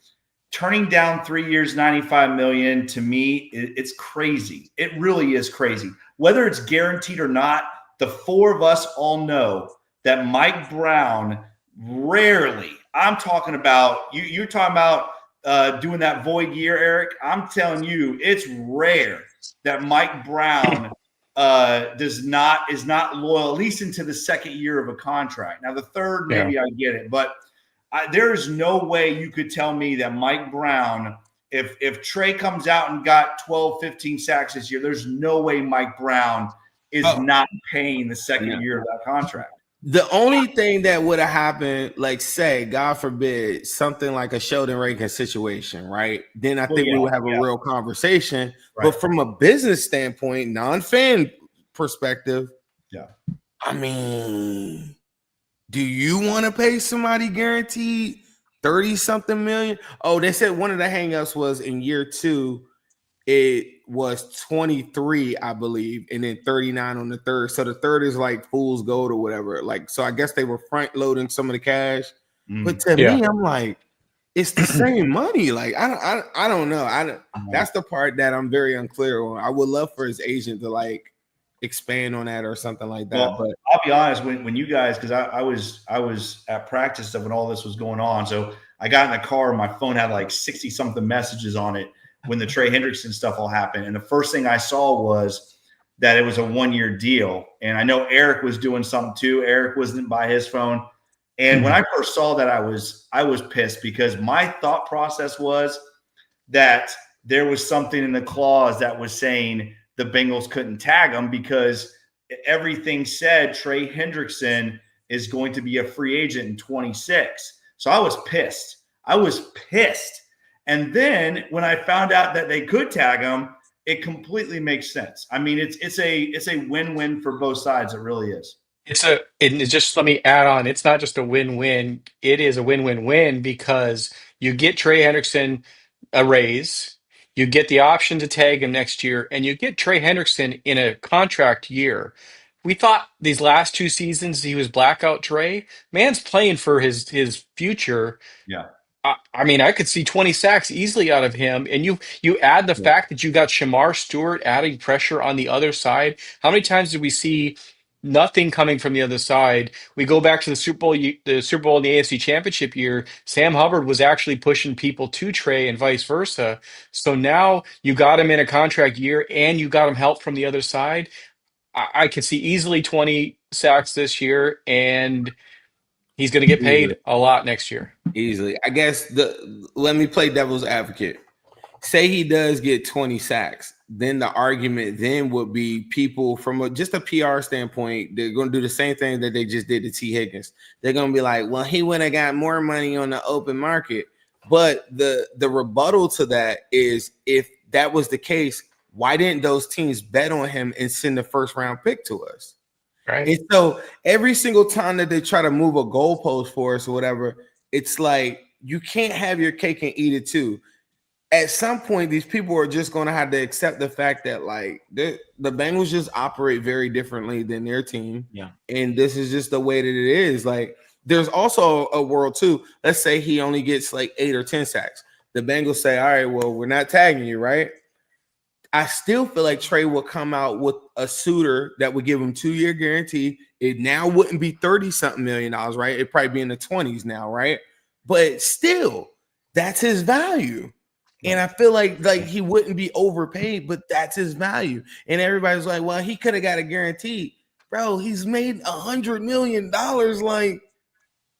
Turning down 3 years, $95 million, to me, it's crazy. It really is crazy. Whether it's guaranteed or not, the 4 of us all know that Mike Brown rarely, I'm talking about, you're talking about doing that void year, Eric. I'm telling you, it's rare that Mike Brown is not loyal, at least into the second year of a contract. Now, the third, maybe I get it, but there is no way you could tell me that Mike Brown, if Trey comes out and got 12, 15 sacks this year, there's no way Mike Brown is not paying the second year of that contract. The only thing that would have happened, like say, God forbid, something like a Sheldon Rankins situation, right? Then I think we would have a real conversation. Right. But from a business standpoint, non-fan perspective, I mean, do you want to pay somebody guaranteed 30-something million? Oh, they said one of the hangups was in year 2, it was 23, I believe, and then 39 on the third. So the third is like fool's gold or whatever. Like, so I guess they were front loading some of the cash. But to me, I'm like, it's the same money. Like, I don't know. That's the part that I'm very unclear on. I would love for his agent to like expand on that or something like that. Well, but I'll be honest, when you guys, because I was at practice when all this was going on. So I got in the car and my phone had like 60 something messages on it when the Trey Hendrickson stuff all happened. And the first thing I saw was that it was a 1-year deal. And I know Eric was doing something too. Eric wasn't by his phone. And when I first saw that, I was pissed because my thought process was that there was something in the clause that was saying the Bengals couldn't tag him because everything said Trey Hendrickson is going to be a free agent in 26. So I was pissed. And then when I found out that they could tag him, it completely makes sense. I mean, it's a win-win for both sides. It really is. Let me add on. It's not just a win-win. It is a win-win-win because you get Trey Hendrickson a raise, you get the option to tag him next year, and you get Trey Hendrickson in a contract year. We thought these last 2 seasons he was blackout Trey. Man's playing for his future. Yeah. I mean, I could see 20 sacks easily out of him. And you add the fact that you got Shamar Stewart adding pressure on the other side. How many times did we see nothing coming from the other side? We go back to the Super Bowl in the AFC Championship year. Sam Hubbard was actually pushing people to Trey and vice versa. So now you got him in a contract year and you got him help from the other side. I could see easily 20 sacks this year, and he's going to get paid a lot next year. Easily. I guess let me play devil's advocate. Say he does get 20 sacks. Then the argument then would be people from just a PR standpoint, they're going to do the same thing that they just did to T. Higgins. They're going to be like, well, he would have got more money on the open market. But the rebuttal to that is if that was the case, why didn't those teams bet on him and send the first round pick to us? Right. And so every single time that they try to move a goalpost for us or whatever, it's like you can't have your cake and eat it too. At some point, these people are just going to have to accept the fact that like the Bengals just operate very differently than their team. Yeah. And this is just the way that it is. Like there's also a world too. Let's say he only gets like 8 or 10 sacks. The Bengals say, all right, well, we're not tagging you, right? I still feel like Trey will come out with a suitor that would give him 2-year guarantee. It now wouldn't be $30-something million, right? It'd probably be in the 20s now, right? But still, that's his value. And I feel like he wouldn't be overpaid, but that's his value. And everybody's like, well, he could have got a guarantee. Bro, he's made $100 million. Like,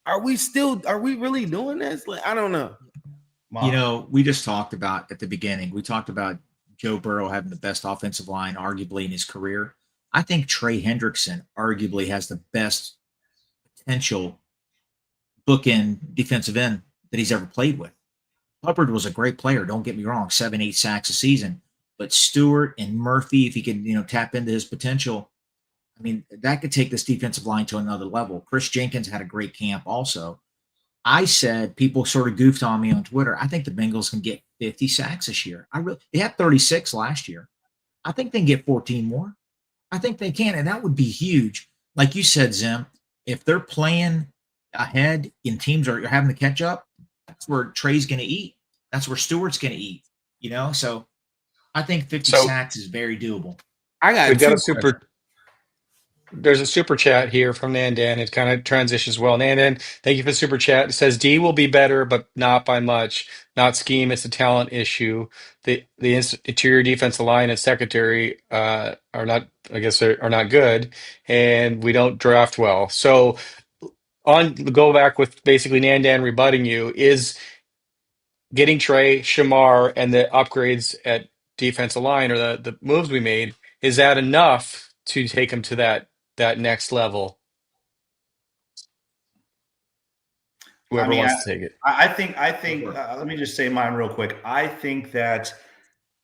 are we really doing this? Like, I don't know. Wow. You know, we just talked about at the beginning, we talked about Joe Burrow having the best offensive line arguably in his career. I think Trey Hendrickson arguably has the best potential bookend defensive end that he's ever played with. Hubbard was a great player, don't get me wrong, 7-8 sacks a season. But Stewart and Murphy, if he can, tap into his potential, I mean, that could take this defensive line to another level. Chris Jenkins had a great camp also. I said, people sort of goofed on me on Twitter, I think the Bengals can get 50 sacks this year. They had 36 last year. I think they can get 14 more. I think they can, and that would be huge. Like you said, Zim, if they're playing ahead and teams are having to catch up, that's where Trey's going to eat. That's where Stewart's going to eat, So I think 50 sacks is very doable. We've got a super. There's a super chat here from Nandan. It kind of transitions well. Nandan, thank you for the super chat. It says D will be better, but not by much. Not scheme. It's a talent issue. The interior defensive line and secondary are not, I guess, are not good, and we don't draft well. So on go back with basically Nandan rebutting you is getting Trey, Shamar, and the upgrades at defensive line, or the moves we made. Is that enough to take him to that next level? I Whoever mean, wants to take it. I think. Let me just say mine real quick. I think that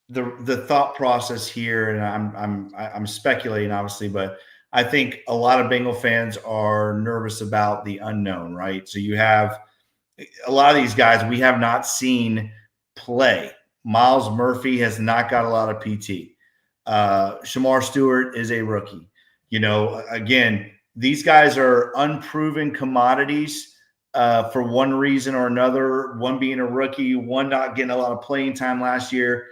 the thought process here, and I'm speculating obviously, but I think a lot of Bengal fans are nervous about the unknown, right? So you have a lot of these guys we have not seen play. Miles Murphy has not got a lot of PT. Shamar Stewart is a rookie. You know, again, these guys are unproven commodities for one reason or another. One being a rookie, one not getting a lot of playing time last year.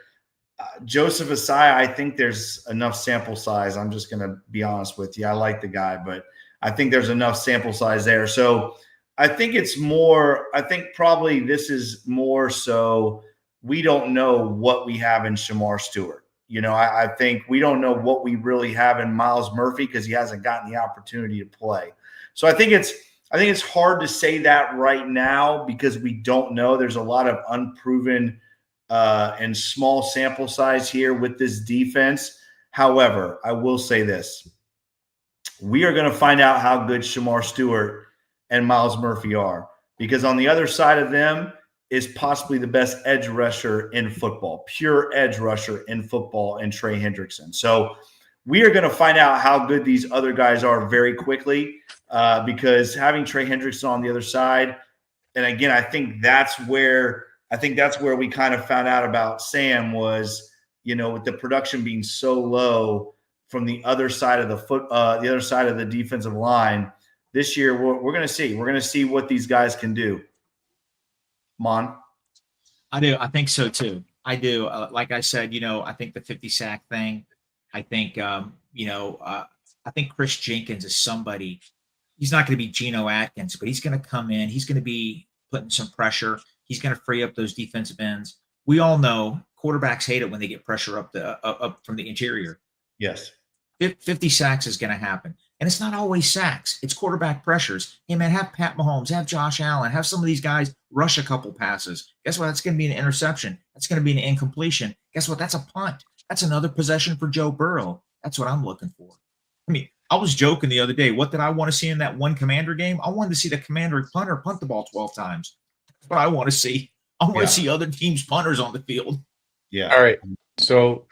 Joseph Asai, I think there's enough sample size. I'm just going to be honest with you. I like the guy, but I think there's enough sample size there. So I think it's more, I think probably this is more so we don't know what we have in Shamar Stewart. You know, I think we don't know what we really have in Miles Murphy because he hasn't gotten the opportunity to play. So I think it's hard to say that right now because we don't know. There's a lot of unproven and small sample size here with this defense. However, I will say this. We are going to find out how good Shamar Stewart and Miles Murphy are because on the other side of them is possibly the best edge rusher in football, pure edge rusher in football, and Trey Hendrickson. So we are going to find out how good these other guys are very quickly because having Trey Hendrickson on the other side, and again, I think that's where we kind of found out about Sam was, you know, with the production being so low from the other side of the other side of the defensive line. This year, we're going to see. We're going to see what these guys can do. Mon? I do. I think so too. I do. Like I said, you know, I think the 50 sack thing. I think, I think Chris Jenkins is somebody. He's not going to be Geno Atkins, but he's going to come in. He's going to be putting some pressure. He's going to free up those defensive ends. We all know quarterbacks hate it when they get pressure up from the interior. Yes. 50 sacks is going to happen. And it's not always sacks. It's quarterback pressures. Hey, man, have Pat Mahomes, have Josh Allen, have some of these guys rush a couple passes. Guess what? That's going to be an interception. That's going to be an incompletion. Guess what? That's a punt. That's another possession for Joe Burrow. That's what I'm looking for. I mean, I was joking the other day. What did I want to see in that one Commander game? I wanted to see the Commander punter punt the ball 12 times. That's what I want to see. I want to see other teams' punters on the field. Yeah. All right. So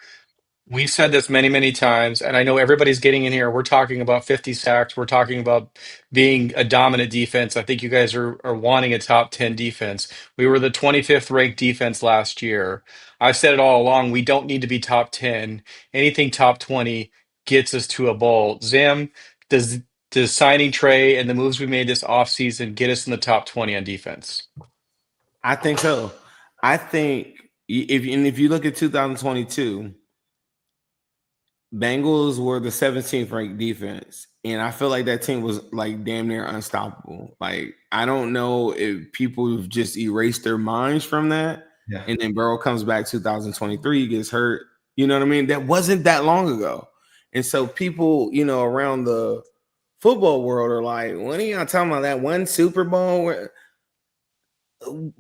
we've said this many, many times, and I know everybody's getting in here. We're talking about 50 sacks. We're talking about being a dominant defense. I think you guys are wanting a top 10 defense. We were the 25th ranked defense last year. I've said it all along. We don't need to be top 10. Anything top 20 gets us to a bowl. Zim, does signing Trey and the moves we made this offseason get us in the top 20 on defense? I think so. I think if you look at 2022, Bengals were the 17th ranked defense, and I feel like that team was like damn near unstoppable. Like I don't know if people have just erased their minds from that, and then Burrow comes back 2023, gets hurt. You know what I mean? That wasn't that long ago, and so people, you know, around the football world are like, "When are y'all talking about that one Super Bowl?" Where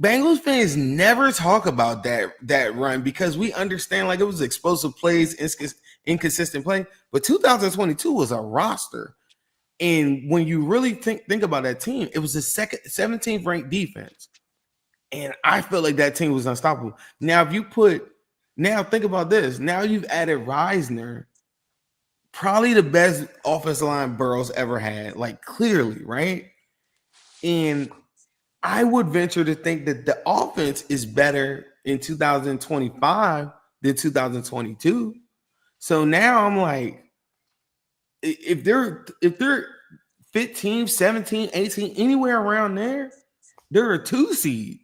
Bengals fans never talk about that run because we understand like it was explosive plays, inconsistent play, but 2022 was a roster. And when you really think about that team, it was the 17th ranked defense. And I feel like that team was unstoppable. Now, think about this. Now you've added Risner, probably the best offensive line Burrow's ever had, like clearly, right? And I would venture to think that the offense is better in 2025 than 2022. So now I'm like, if they're 15, 17, 18, anywhere around there, they're a 2 seed.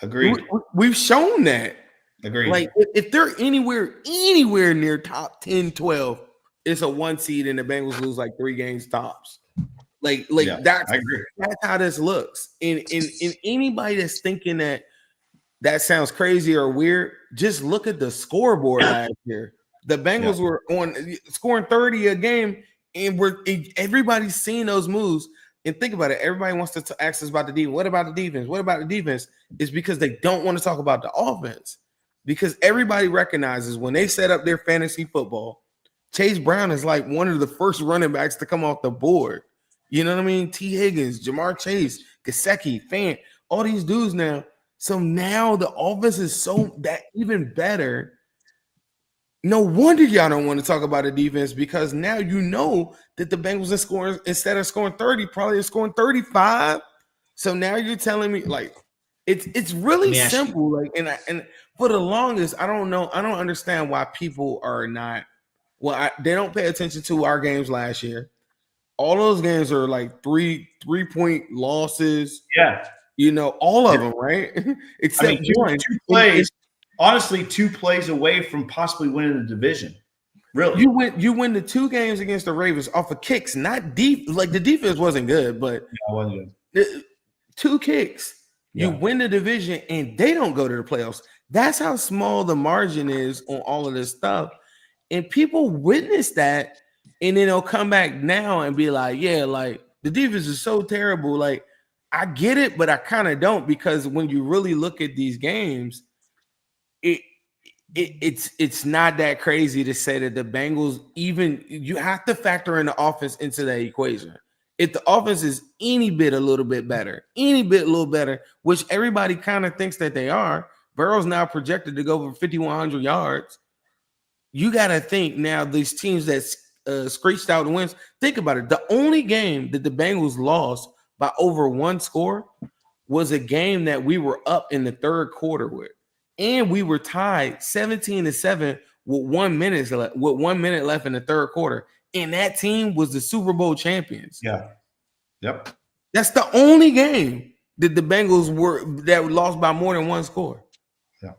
Agreed. We've shown that. Agreed. Like if they're anywhere near top 10, 12, it's a 1 seed and the Bengals lose like 3 games tops. Like Yeah, that's I agree. how this looks. And anybody that's thinking that sounds crazy or weird, just look at the scoreboard last year. The Bengals were scoring 30 a game, and everybody's seeing those moves. And think about it. Everybody wants to ask us about the defense. What about the defense? What about the defense? It's because they don't want to talk about the offense. Because everybody recognizes when they set up their fantasy football, Chase Brown is like one of the first running backs to come off the board. You know what I mean? T. Higgins, Jamar Chase, Gesicki, Fant, all these dudes now. So now the offense is so that even better. No wonder y'all don't want to talk about the defense, because now you know that the Bengals are scoring, instead of scoring 30, probably are scoring 35. So now you're telling me like it's really simple. Like and for the longest, I don't understand why people are not. Well, they don't pay attention to our games last year. All those games are like 3-point losses. Yeah. You know, all of them, right? Except one. Two plays. Honestly, 2 plays away from possibly winning the division. Really, you win the 2 games against the Ravens off of kicks, not deep. Like the defense wasn't good, but 2 kicks. Yeah. You win the division, and they don't go to the playoffs. That's how small the margin is on all of this stuff, and people witness that, and then they'll come back now and be like, "Yeah, like the defense is so terrible." Like I get it, but I kind of don't, because when you really look at these games, it's not that crazy to say that the Bengals, even you have to factor in the offense into that equation. If the offense is a little bit better, which everybody kind of thinks that they are, Burrow's now projected to go for 5,100 yards. You got to think now these teams that screeched out wins. Think about it. The only game that the Bengals lost by over 1 score was a game that we were up in the 3rd quarter with. And we were tied 17-7 with 1 minute left, in the 3rd quarter. And that team was the Super Bowl champions. Yeah. Yep. That's the only game that the Bengals that lost by more than 1 score. Yeah.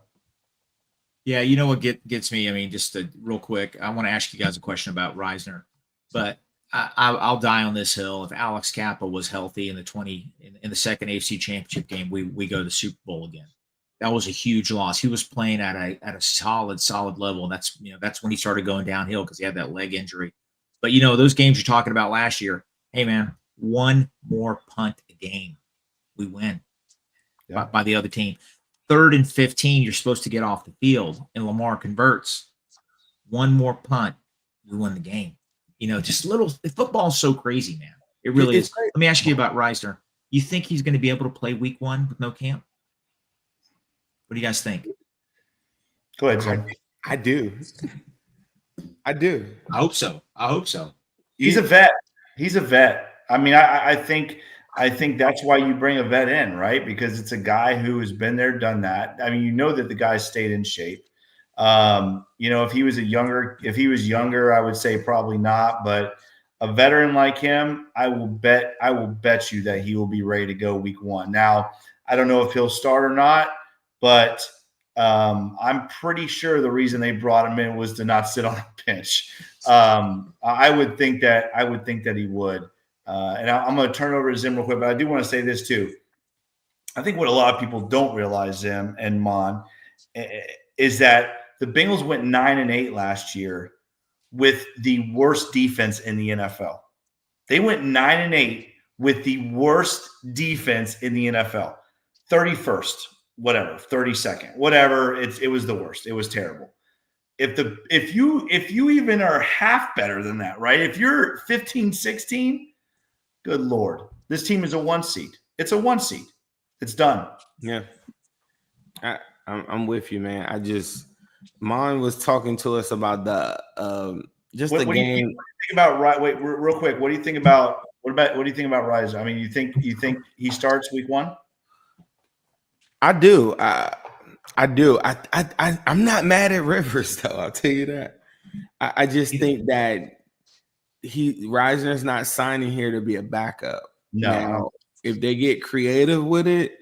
Yeah. You know what gets me? I mean, just real quick, I want to ask you guys a question about Risner, but I'll die on this hill. If Alex Kappa was healthy in the 2nd AFC Championship game, we go to the Super Bowl again. That was a huge loss. He was playing at a solid level. And that's when he started going downhill, because he had that leg injury. But those games you're talking about last year, hey man, 1 more punt a game, we win by the other team. 3rd and 15, you're supposed to get off the field, and Lamar converts. 1 more punt, we win the game. Just football's so crazy, man. It really is. Let me ask you about Risner. You think he's going to be able to play week 1 with no camp? What do you guys think? Go ahead, Jim. I do. I hope so. He's a vet. I mean, I think that's why you bring a vet in, right? Because it's a guy who has been there, done that. I mean, that the guy stayed in shape. If he was younger, I would say probably not. But a veteran like him, I will bet you that he will be ready to go week 1. Now, I don't know if he'll start or not, but I'm pretty sure the reason they brought him in was to not sit on a bench. I would think that he would. And I'm going to turn over to Zim real quick, but I do want to say this too. I think what a lot of people don't realize, Zim and Mon, is that the Bengals went 9-8 last year with the worst defense in the NFL. They went 9-8 with the worst defense in the NFL. 31st. Whatever, 32nd, whatever. It was the worst. It was terrible. If you even are half better than that, right? If you're 15, 16, good Lord, this team is a 1 seed. It's a 1 seed. It's done. Yeah, I'm with you, man. Mon was talking to us about the game. What do you think about Wait, real quick. What do you think about Risner? I mean, you think he starts week 1? I do. I do. I'm not mad at Rivers, though. I'll tell you that. I just think that Risner's not signing here to be a backup. No. Now, if they get creative with it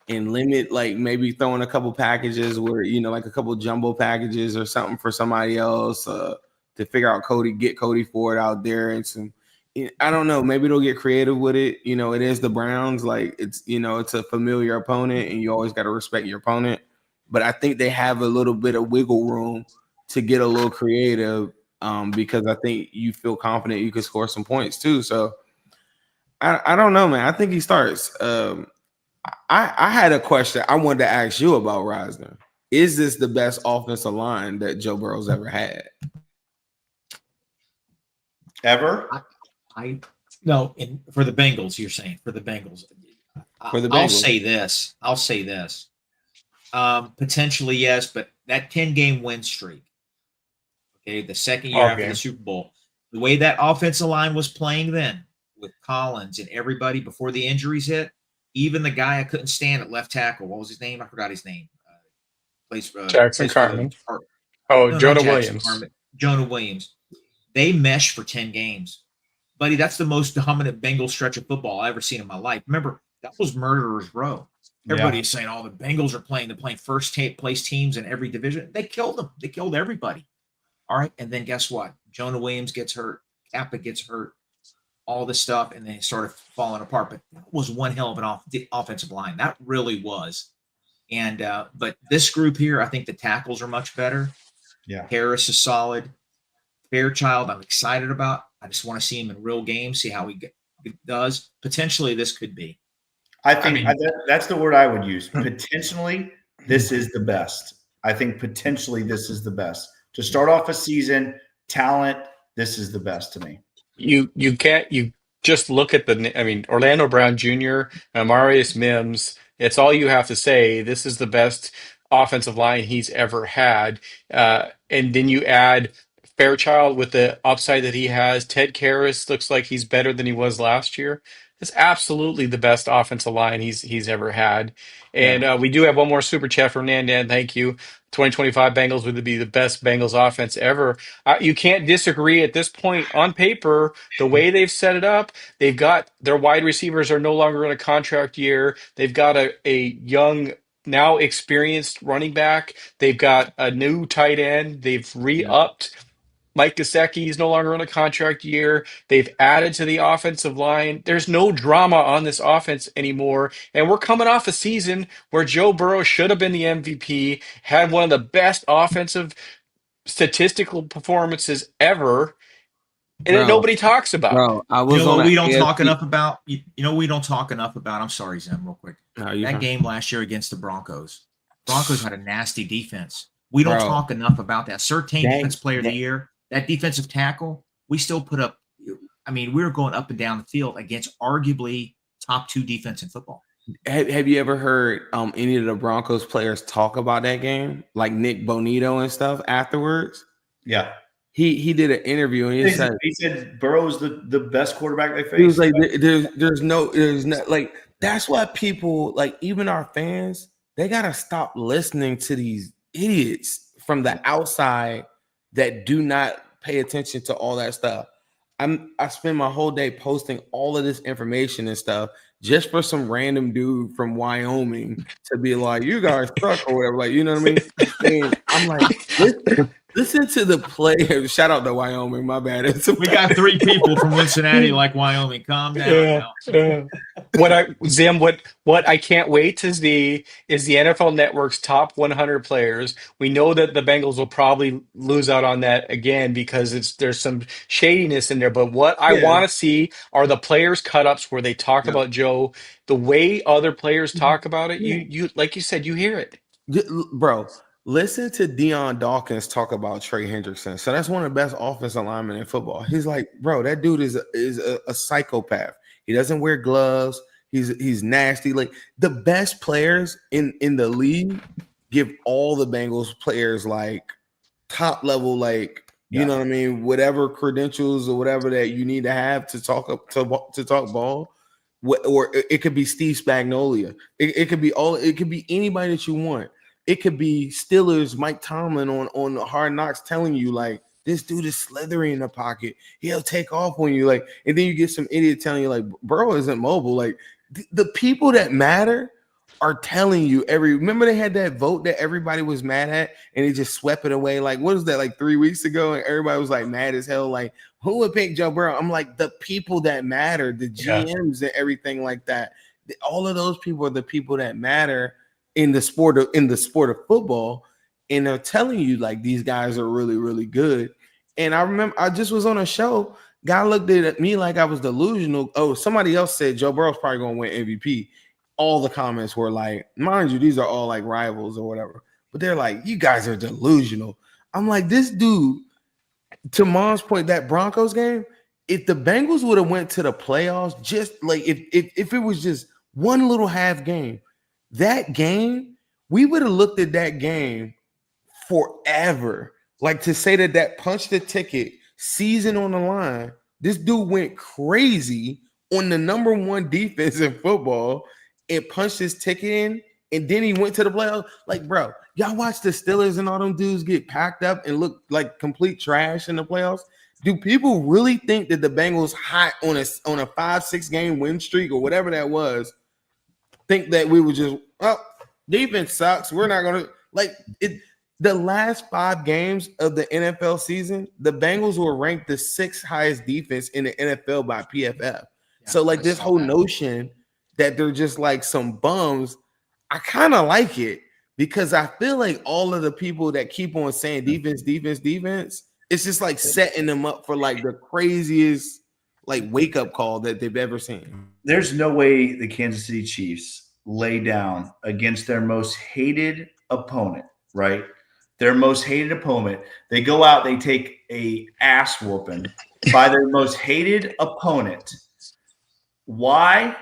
and limit, like maybe throwing a couple packages where, like a couple jumbo packages or something for somebody else, to figure out get Cody Ford out there and some. I don't know. Maybe they'll get creative with it. It is the Browns. Like it's a familiar opponent, and you always got to respect your opponent. But I think they have a little bit of wiggle room to get a little creative because I think you feel confident you can score some points too. So I don't know, man. I think he starts. I had a question I wanted to ask you about Risner. Is this the best offensive line that Joe Burrow's ever had? Ever? No, for the Bengals, you're saying for the Bengals. I'll say this. Potentially, yes, but that 10-game win streak, okay, the second year after the Super Bowl, the way that offensive line was playing then with Collins and everybody before the injuries hit, even the guy I couldn't stand at left tackle, what was his name? I forgot his name. Jackson Carman. Jonah Williams. Jonah Williams. They meshed for 10 games. Buddy, that's the most dominant Bengals stretch of football I've ever seen in my life. Remember, that was Murderer's Row. Everybody's saying, the Bengals are playing. They're playing place teams in every division. They killed them. They killed everybody. All right, and then guess what? Jonah Williams gets hurt. Kappa gets hurt. All this stuff, and then it started falling apart. But that was one hell of an offensive line. That really was. And but this group here, I think the tackles are much better. Yeah, Harris is solid. Fairchild, I'm excited about. I just want to see him in real games, see how he does. Potentially, this could be. I think that's the word I would use. Potentially, this is the best. I think potentially this is the best. To start off a season, talent, this is the best to me. You just look at Orlando Brown Jr., Amarius Mims. It's all you have to say. This is the best offensive line he's ever had. And then you add Fairchild with the upside that he has. Ted Karras looks like he's better than he was last year. It's absolutely the best offensive line he's ever had. And we do have one more super chat from Nandan. Thank you. 2025 Bengals would be the best Bengals offense ever. You can't disagree at this point. On paper, the way they've set it up, they've got their wide receivers are no longer in a contract year. They've got a young, now experienced running back. They've got a new tight end. They've re-upped. Mike Gesicki is no longer on a contract year. They've added to the offensive line. There's no drama on this offense anymore. And we're coming off a season where Joe Burrow should have been the MVP, had one of the best offensive statistical performances ever. And nobody talks about. Bro, I was we don't talk enough about. We don't talk enough about. I'm sorry, Zim, real quick. That game last year against the Broncos. Broncos had a nasty defense. We don't talk enough about that. Surtain Defense Player of the Year. That defensive tackle, we still put up. We were going up and down the field against arguably top 2 defense in football. Have you ever heard any of the Broncos players talk about that game, like Nick Bonito and stuff afterwards? Yeah, he did an interview and he said Burrow's the best quarterback they faced. He was like, there's no like that's why people like even our fans, they gotta stop listening to these idiots from the outside that do not pay attention to all that stuff. I spend my whole day posting all of this information and stuff just for some random dude from Wyoming to be like, you guys suck or whatever. Like, you know what I mean? And I'm like, listen to the players. Shout out to Wyoming. My bad. We got 3 people from Cincinnati like Wyoming. Calm down. What I can't wait is the NFL Network's top 100 players. We know that the Bengals will probably lose out on that again because there's some shadiness in there. But what I want to see are the players' cut-ups where they talk about Joe the way other players talk about it. You like you said, you hear it, bro. Listen to Deion Dawkins talk about Trey Hendrickson. So that's one of the best offensive linemen in football. He's like, bro, that dude is a psychopath. He doesn't wear gloves. He's nasty. Like the best players in the league give all the Bengals players like top level, like you know what I mean, whatever credentials or whatever that you need to have to talk ball. Or it could be Steve Spagnuolo. It could be it could be anybody that you want. It could be Steelers, Mike Tomlin on Hard Knocks telling you like this dude is slithering in the pocket. He'll take off on you, like, and then you get some idiot telling you like Burrow isn't mobile. Like the people that matter are telling you remember they had that vote that everybody was mad at and they just swept it away. Like, what was that, like 3 weeks ago? And everybody was like mad as hell. Like, who would pick Joe Burrow? I'm like, the people that matter, the GMs and everything like that. All of those people are the people that matter in the sport of football. And they're telling you like these guys are really, really good. And I remember I just was on a show. Guy looked at me like I was delusional. Oh, somebody else said Joe Burrow's probably going to win MVP. All the comments were like, mind you, these are all like rivals or whatever. But they're like, you guys are delusional. I'm like, this dude, to Mom's point, that Broncos game, if the Bengals would have went to the playoffs, just like if it was just one little half game, that game, we would have looked at that game forever. Like, to say that punched the ticket, season on the line, this dude went crazy on the number one defense in football and punched his ticket in, and then he went to the playoffs. Like, bro, y'all watch the Steelers and all them dudes get packed up and look like complete trash in the playoffs? Do people really think that the Bengals hot on a 5-6 game win streak or whatever that was, think that we would just, defense sucks, we're not going to, like, it. The last 5 games of the NFL season, the Bengals were ranked the 6th highest defense in the NFL by PFF. Yeah, so, like, this whole notion that they're just like some bums, I kind of like it, because I feel like all of the people that keep on saying defense, it's just like setting them up for like the craziest like wake up call that they've ever seen. There's no way the Kansas City Chiefs lay down against their most hated opponent, right? Their most hated opponent. They go out, they take a ass whooping by their most hated opponent. Why?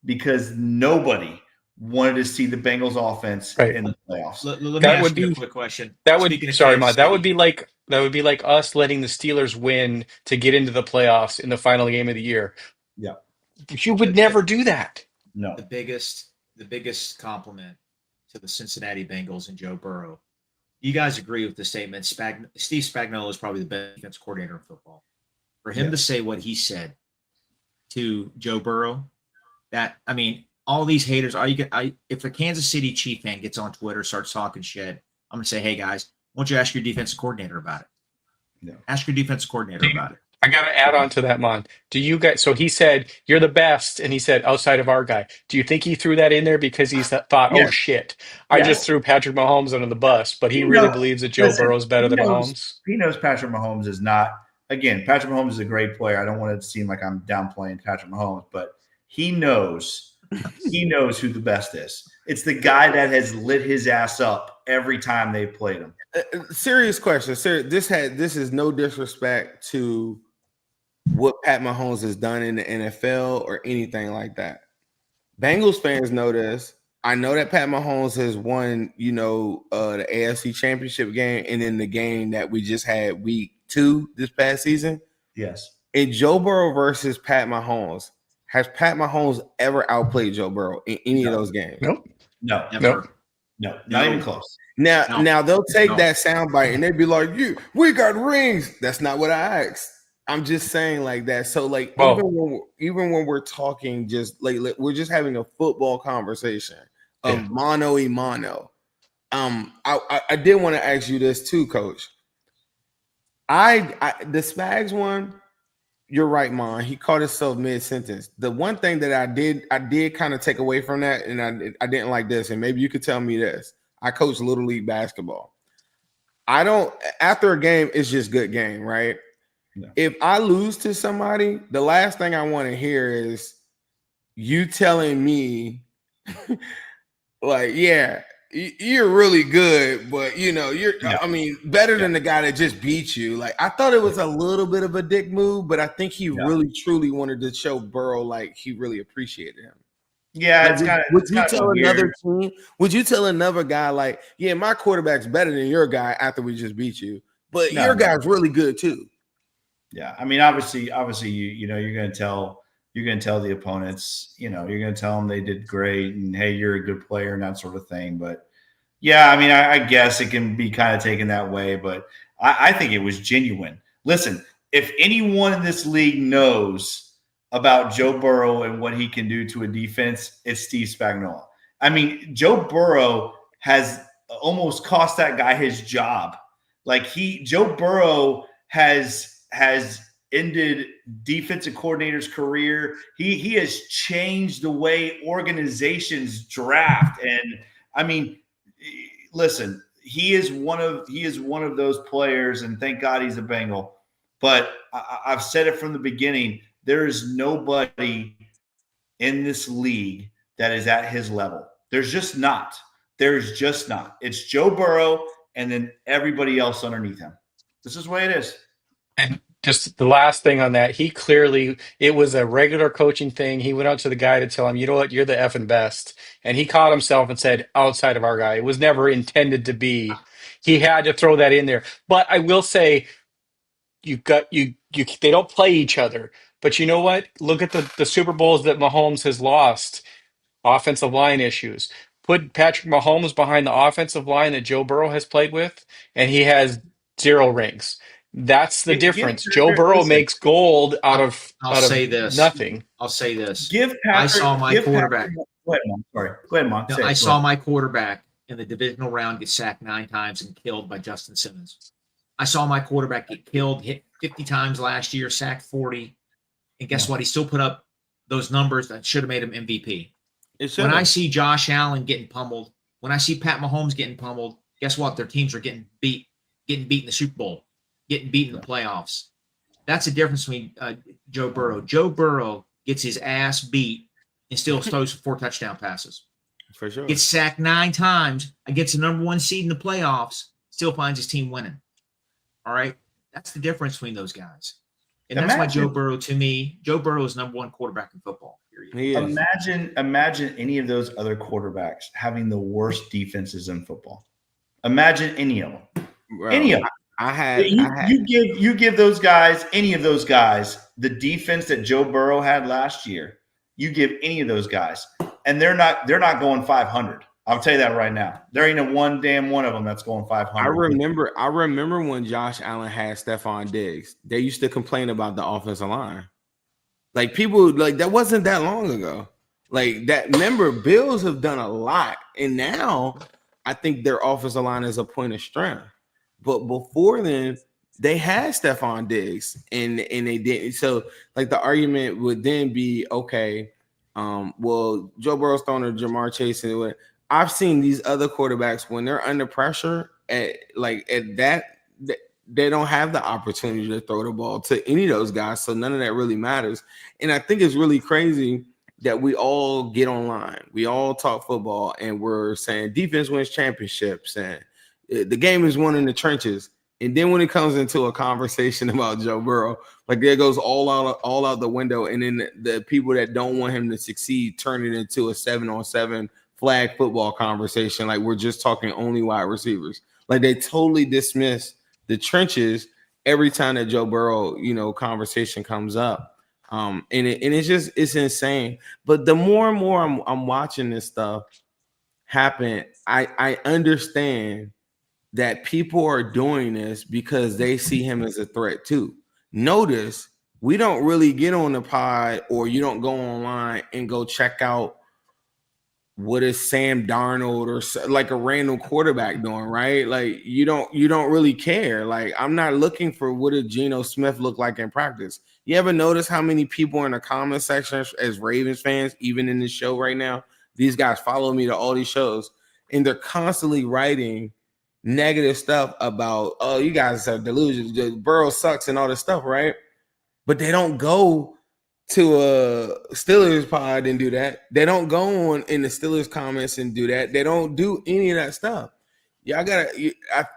Because nobody wanted to see the Bengals offense in the playoffs. Let me ask you a quick question. That would be like us letting the Steelers win to get into the playoffs in the final game of the year. Yeah. You would never do that. No. The biggest compliment to the Cincinnati Bengals and Joe Burrow. You guys agree with the statement? Steve Spagnuolo is probably the best defense coordinator in football. For him to say what he said to Joe Burrow, all these haters, if a Kansas City Chief fan gets on Twitter, starts talking shit, I'm going to say, hey, guys, why don't you ask your defensive coordinator about it? No. Ask your defensive coordinator about it. I got to add on to that, Mon. Do you guys? So he said you're the best, and he said outside of our guy. Do you think he threw that in there because he thought, oh shit, I just threw Patrick Mahomes under the bus, but he really believes that Joe Burrow's better than Mahomes? He knows Patrick Mahomes is not. Again, Patrick Mahomes is a great player. I don't want it to seem like I'm downplaying Patrick Mahomes, but he knows who the best is. It's the guy that has lit his ass up every time they've played him. Serious question. This is no disrespect to what Pat Mahomes has done in the NFL or anything like that. Bengals fans know this. I know that Pat Mahomes has won, the AFC Championship game and then the game that we just had week 2 this past season. Yes. In Joe Burrow versus Pat Mahomes, has Pat Mahomes ever outplayed Joe Burrow in any of those games? Nope. No. Never. No. Not even close. Now they'll take that soundbite and they'd be like, we got rings. That's not what I asked. I'm just saying like that. So like even when we're talking, just like we're just having a football conversation of mano y mano. I did want to ask you this too, Coach. The Spags one, you're right, Mon. He caught himself mid-sentence. The one thing that I did kind of take away from that, and I didn't like this, and maybe you could tell me this. I coach Little League basketball. After a game, it's just good game, right? No. If I lose to somebody, the last thing I want to hear is you telling me, like, yeah, you're really good, but better than the guy that just beat you. Like, I thought it was a little bit of a dick move, but I think he really truly wanted to show Burrow like he really appreciated him. Yeah, like, it's kind of. Would you tell another team? Would you tell another guy like, yeah, my quarterback's better than your guy after we just beat you, but your guy's really good too? Yeah, I mean, obviously, you're going to tell the opponents, you're going to tell them they did great and hey, you're a good player and that sort of thing. But yeah, I mean, I guess it can be kind of taken that way, but I think it was genuine. Listen, if anyone in this league knows about Joe Burrow and what he can do to a defense, it's Steve Spagnuolo. I mean, Joe Burrow has almost cost that guy his job. Like Joe Burrow has ended defensive coordinator's career. He has changed the way organizations draft. And I mean, listen, he is one of those players, and thank God he's a Bengal. But I've said it from the beginning, there is nobody in this league that is at his level. There's just not. There's just not. It's Joe Burrow and then everybody else underneath him. This is the way it is. And just the last thing on that, it was a regular coaching thing. He went out to the guy to tell him, you know what, you're the effing best. And he caught himself and said, outside of our guy. It was never intended to be. He had to throw that in there. But I will say, they don't play each other. But you know what? Look at the Super Bowls that Mahomes has lost. Offensive line issues. Put Patrick Mahomes behind the offensive line that Joe Burrow has played with, and he has 0 rings. That's the difference. Joe Burrow makes gold out of nothing. I'll say this. I saw my quarterback. Go ahead, Mom. Sorry. Go ahead, Mom. I saw my quarterback in the divisional round get sacked 9 times and killed by Justin Simmons. I saw my quarterback get killed, hit 50 times last year, sacked 40. And guess what? He still put up those numbers that should have made him MVP. When I see Josh Allen getting pummeled, when I see Pat Mahomes getting pummeled, guess what? Their teams are getting beat in the Super Bowl, getting beat in the playoffs. That's the difference between Joe Burrow. Joe Burrow gets his ass beat and still throws 4 touchdown passes. For sure. Gets sacked 9 times, against the number 1 seed in the playoffs, still finds his team winning. All right? That's the difference between those guys. And that's why Joe Burrow is number 1 quarterback in football. Period. Imagine any of those other quarterbacks having the worst defenses in football. Imagine any of them. Bro, any of them. You give those guys, any of those guys, the defense that Joe Burrow had last year. You give any of those guys, and they're not going 500. I'll tell you that right now. There ain't a one of them that's going 500. I remember when Josh Allen had Stephon Diggs. They used to complain about the offensive line. Like people, like that wasn't that long ago. Like that. Remember, Bills have done a lot, and now I think their offensive line is a point of strength. But before then, they had Stephon Diggs, and they didn't. So, like the argument would then be, okay, well, Joe Burrow's throwing to Jamar Chase, and I've seen these other quarterbacks when they're under pressure at that. They don't have the opportunity to throw the ball to any of those guys, so none of that really matters. And I think it's really crazy that we all get online. We all talk football, and we're saying defense wins championships, and the game is won in the trenches. And then when it comes into a conversation about Joe Burrow, like there goes all out the window, and then the people that don't want him to succeed turn it into a 7-on-7 flag football conversation. Like we're just talking only wide receivers. Like they totally dismiss the trenches every time that Joe Burrow, conversation comes up. And it's insane. But the more and more I'm watching this stuff happen, I understand that people are doing this because they see him as a threat too. Notice we don't really get on the pod, or you don't go online and go check out what is Sam Darnold or like a random quarterback doing, right? Like you don't really care. Like I'm not looking for what did Geno Smith look like in practice. You ever notice how many people in the comment section as Ravens fans, even in this show right now, these guys follow me to all these shows, and they're constantly writing negative stuff about, oh, you guys have delusions, Burrow sucks and all this stuff, right? But they don't go to a Steelers pod and do that. They don't go on in the Steelers comments and do that. They don't do any of that stuff. Y'all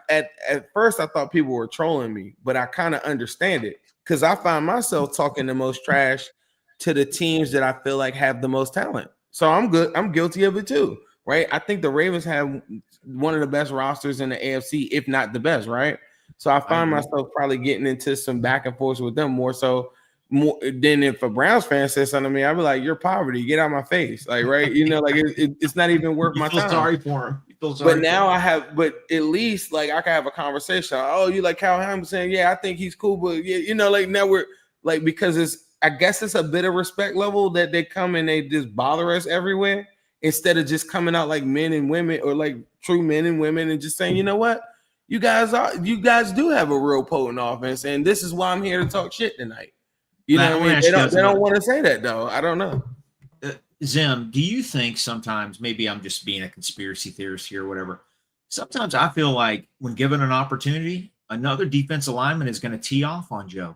at first I thought people were trolling me, but I kind of understand it because I find myself talking the most trash to the teams that I feel like have the most talent. So I'm good. I'm guilty of it too, right? I think the Ravens have one of the best rosters in the AFC, if not the best, right? So I find myself probably getting into some back and forth with them more than if a Browns fan says something to me, I'd be like, "You're poverty, get out of my face," like, right? Like it's not even worth my time. Sorry for him. But now but at least like I can have a conversation. Oh, you like Cal Hamilton saying, yeah, I think he's cool, but yeah, like now we're like, because I guess it's a bit of respect level that they come and they just bother us everywhere. instead of just coming out like men and women or like true men and women and just saying, you know what, you guys do have a real potent offense, and this is why I'm here to talk shit tonight. You know what I mean? They don't want to say that though. I don't know. Zim, do you think sometimes, maybe I'm just being a conspiracy theorist here or whatever, sometimes I feel like when given an opportunity, another defensive lineman is going to tee off on Joe?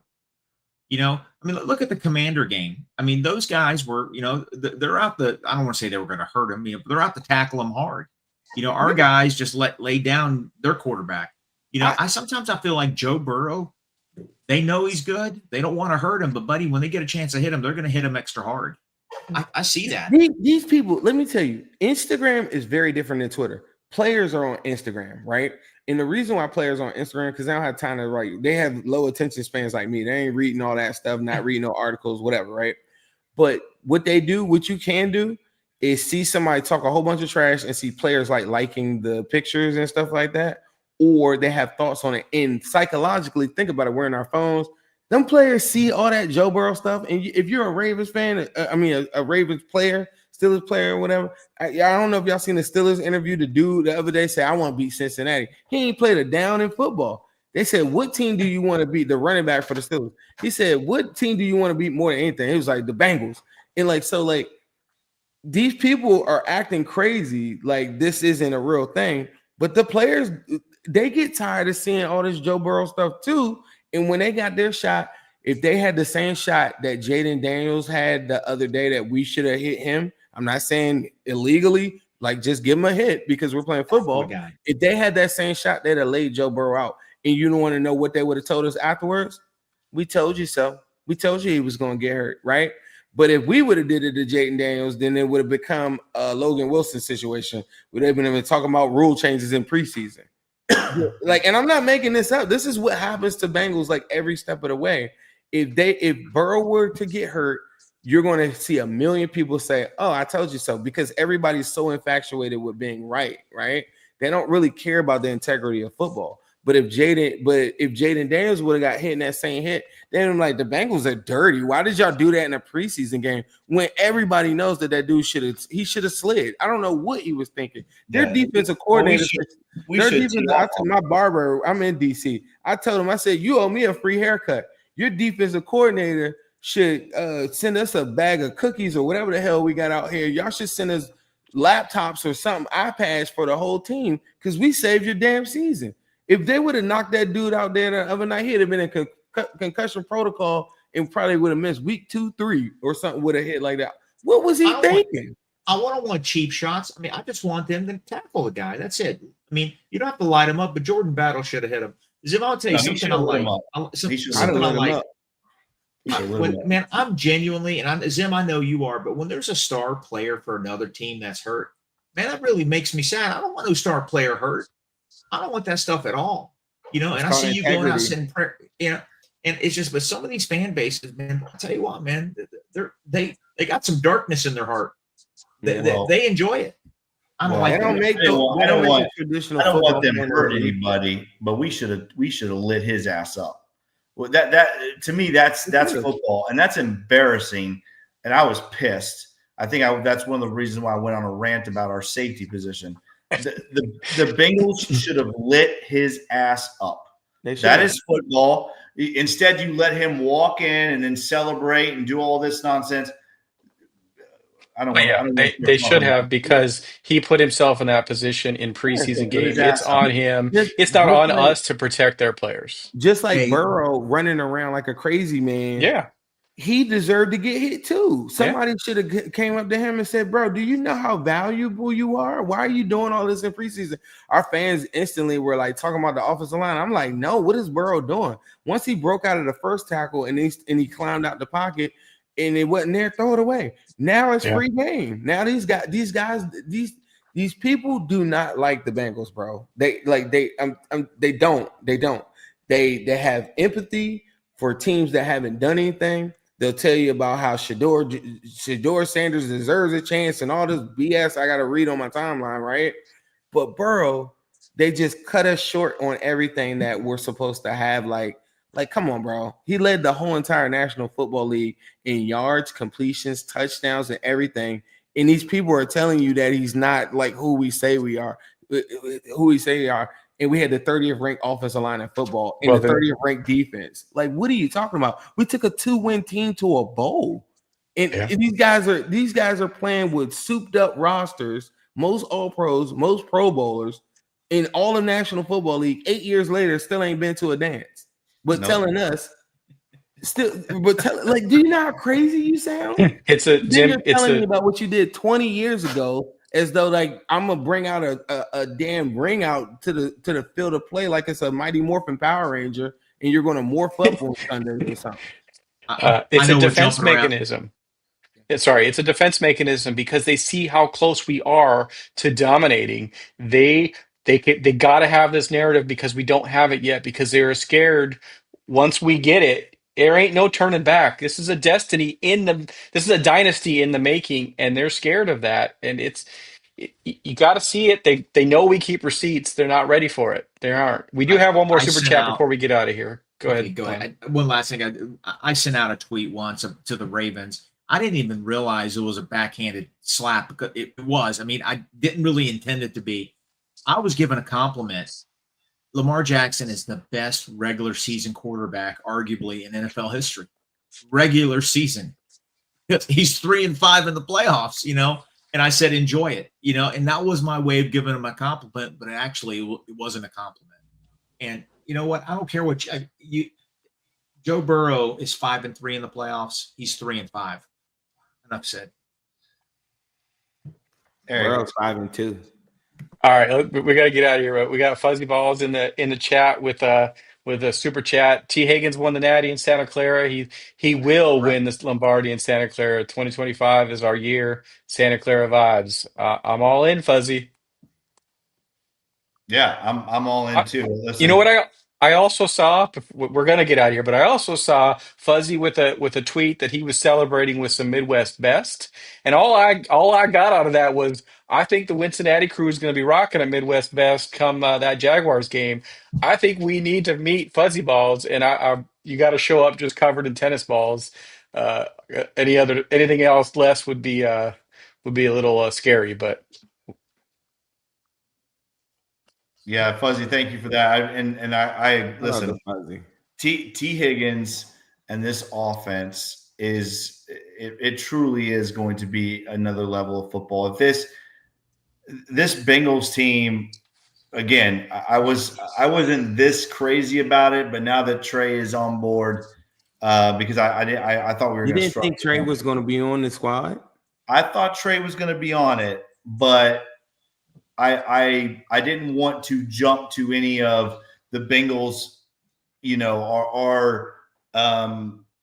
You know, I mean, look at the Commander game. I mean, those guys were, you know, they're out I don't want to say they were going to hurt him, but they're out to tackle him hard. You know, our guys just lay down their quarterback. You know, I sometimes feel like Joe Burrow, they know he's good. They don't want to hurt him, but buddy, when they get a chance to hit him, they're going to hit him extra hard. I see that. These people, let me tell you, Instagram is very different than Twitter. Players are on Instagram, right? And the reason why players are on Instagram, because they don't have time to write. They have low attention spans like me. They ain't reading all that stuff, not reading no articles, whatever, right? But what they do, what you can do, is see somebody talk a whole bunch of trash and see players like liking the pictures and stuff like that, or they have thoughts on it. And psychologically, think about it. We're in our phones. Them players see all that Joe Burrow stuff, and if you're a Ravens fan, a Ravens player, Steelers player, or whatever, I don't know if y'all seen the Steelers interview. The dude the other day said, "I want to beat Cincinnati." He ain't played a down in football. They said, "What team do you want to beat?" The running back for the Steelers. He said, "What team do you want to beat more than anything?" It was like the Bengals, and like these people are acting crazy, like this isn't a real thing. But the players, they get tired of seeing all this Joe Burrow stuff too. And when they got their shot, if they had the same shot that Jaden Daniels had the other day that we should have hit him, I'm not saying illegally, like just give him a hit because we're playing football. If they had that same shot, they'd have laid Joe Burrow out. And you don't want to know what they would have told us afterwards? We told you so. We told you he was going to get hurt, right? But if we would have did it to Jaden Daniels, then it would have become a Logan Wilson situation where they've been talking about rule changes in preseason. Like, and I'm not making this up. This is what happens to Bengals like every step of the way. If Burrow were to get hurt, you're going to see a million people say, "Oh, I told you so," because everybody's so infatuated with being right? They don't really care about the integrity of football. But if Jaden Daniels would have got hit in that same hit, then I'm like, the Bengals are dirty. Why did y'all do that in a preseason game when everybody knows that dude should have slid? I don't know what he was thinking. Their defensive coordinator, I told my barber, I'm in DC. I told him, I said, "You owe me a free haircut. Your defensive coordinator should send us a bag of cookies or whatever the hell we got out here. Y'all should send us laptops or something, iPads for the whole team, because we saved your damn season." If they would have knocked that dude out there the other night, he'd have been in concussion protocol and probably would have missed week 2, 3 or something with a hit like that. What was he thinking? I want cheap shots. I mean, I just want them to tackle the guy. That's it. I mean, you don't have to light him up, but Jordan Battle should have hit him. Zim, I'll tell you something I like. Man, I'm genuinely, and Zim, I know you are, but when there's a star player for another team that's hurt, man, that really makes me sad. I don't want no star player hurt. I don't want that stuff at all, you know. And I see you going out sending prayer, you know. And it's just, but some of these fan bases, man, I'll tell you what, man, they got some darkness in their heart. They enjoy it. I don't like. I don't want them to hurt anybody, but we should have lit his ass up. Well, that to me, that's football, and that's embarrassing. And I was pissed. I think that's one of the reasons why I went on a rant about our safety position. The Bengals should have lit his ass up. That is football. Instead, you let him walk in and then celebrate and do all this nonsense. They should have, because he put himself in that position in preseason game. It's on him. It's not on us to protect their players. Just like Burrow running around like a crazy man. Yeah. He deserved to get hit too. Somebody should have came up to him and said, "Bro, do you know how valuable you are? Why are you doing all this in preseason?" Our fans instantly were like talking about the offensive line. I'm like, no, what is Burrow doing? Once he broke out of the first tackle and he climbed out the pocket and it wasn't there, throw it away. Now it's free game. Now these people do not like the Bengals, bro. They don't. They have empathy for teams that haven't done anything. They'll tell you about how Shedeur Sanders deserves a chance and all this BS I got to read on my timeline, right? But Burrow, they just cut us short on everything that we're supposed to have. Like, come on, bro. He led the whole entire National Football League in yards, completions, touchdowns, and everything. and these people are telling you that he's not like who we say we are, and we had the 30th ranked offensive line in football and the 30th ranked defense. Like, what are you talking about? We took a 2-win team to a bowl, and these guys are playing with souped up rosters, most All Pros, most Pro Bowlers in all of National Football League. 8 years later, still ain't been to a dance, but telling us. Like, do you know how crazy you sound? You're telling me about what you did 20 years ago, as though like I'm gonna bring out a damn ring out to the field of play like it's a Mighty Morphin Power Ranger, and you're gonna morph up on Sundays or something. It's a defense mechanism. It's a defense mechanism because they see how close we are to dominating. They got to have this narrative because we don't have it yet, because they're scared once we get it. There ain't no turning back. This is a dynasty in the making, and they're scared of that. And you got to see it. They know we keep receipts. They're not ready for it. They aren't. We do have one more super chat before we get out of here. Go ahead. One last thing. I sent out a tweet once to the Ravens. I didn't even realize it was a backhanded slap, because it was. I mean, I didn't really intend it to be. I was given a compliment. Lamar Jackson is the best regular season quarterback, arguably, in NFL history. Regular season. He's 3-5 in the playoffs, and I said, enjoy it, and that was my way of giving him a compliment, but actually it wasn't a compliment. And you know what? I don't care what Joe Burrow is 5-3 in the playoffs. He's 3-5. Enough said. Burrow's 5-2. All right, we got to get out of here. We got Fuzzy Balls in the chat with a super chat. T. Higgins won the Natty in Santa Clara. He will win this Lombardi in Santa Clara. 2025 is our year. Santa Clara vibes. I'm all in, Fuzzy. Yeah, I'm all in too. Listen. You know what I also saw? We're gonna get out of here, but I also saw Fuzzy with a tweet that he was celebrating with some Midwest best, and all I got out of that was, I think the Cincinnati crew is going to be rocking a Midwest best come that Jaguars game. I think we need to meet Fuzzy Balls, and you got to show up just covered in tennis balls. Anything else less would be a little scary, but. Yeah, Fuzzy, thank you for that. I listen. T. Higgins and this offense it truly is going to be another level of football. If this Bengals team, again, I wasn't this crazy about it, but now that Trey is on board, because I thought we were. You didn't think Trey was going to be on the squad? I thought Trey was going to be on it, but I didn't want to jump to any of the Bengals,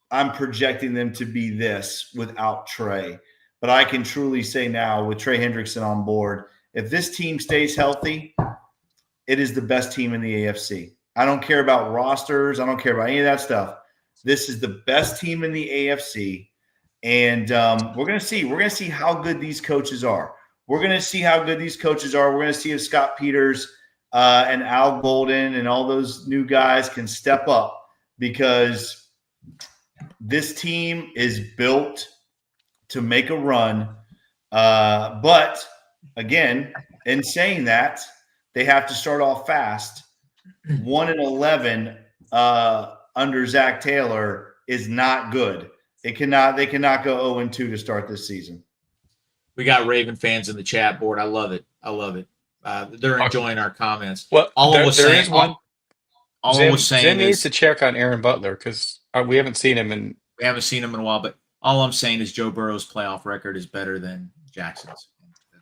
I'm projecting them to be this without Trey. But I can truly say now, with Trey Hendrickson on board, if this team stays healthy, it is the best team in the AFC. I don't care about rosters. I don't care about any of that stuff. This is the best team in the AFC. And we're going to see. We're going to see how good these coaches are. We're going to see how good these coaches are. We're going to see if Scott Peters and Al Golden and all those new guys can step up, because this team is built to make a run. But, again, in saying that, they have to start off fast. 1-11 under Zach Taylor is not good. They cannot go 0-2 to start this season. We got Raven fans in the chat board. I love it. They're enjoying our comments. Well, Zim needs to check on Aaron Butler, because we haven't seen him in a while. But all I'm saying is Joe Burrow's playoff record is better than Jackson's.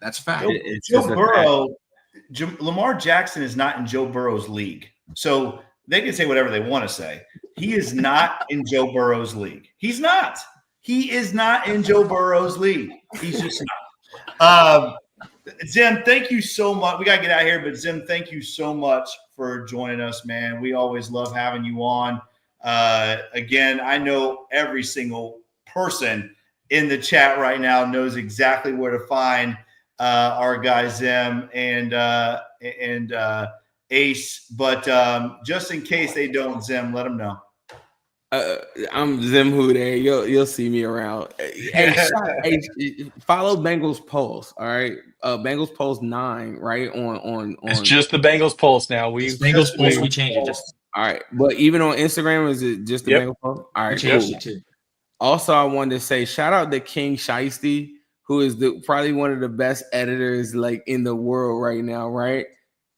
That's a fact. Lamar Jackson is not in Joe Burrow's league, so they can say whatever they want to say. He is not in Joe Burrow's league. He's not. He is not in Joe Burrow's league. He's just not. Zim, thank you so much. We got to get out of here, but Zim, thank you so much for joining us, man. We always love having you on. Again, I know every single person in the chat right now knows exactly where to find our guy Zim and Ace. But just in case they don't, Zim, let them know. I'm Zimhude. You'll see me around. Hey, follow Bengals Pulse. All right, Bengals Pulse 9. Right on. It's just the Bengals Pulse now. It's Bengals Pulse. We changed it. Just all right, but even on Instagram, is it just the Bengals Pulse? All right, changed cool. it too. Also, I wanted to say shout out to King Shiesty, who is probably one of the best editors like in the world right now. Right,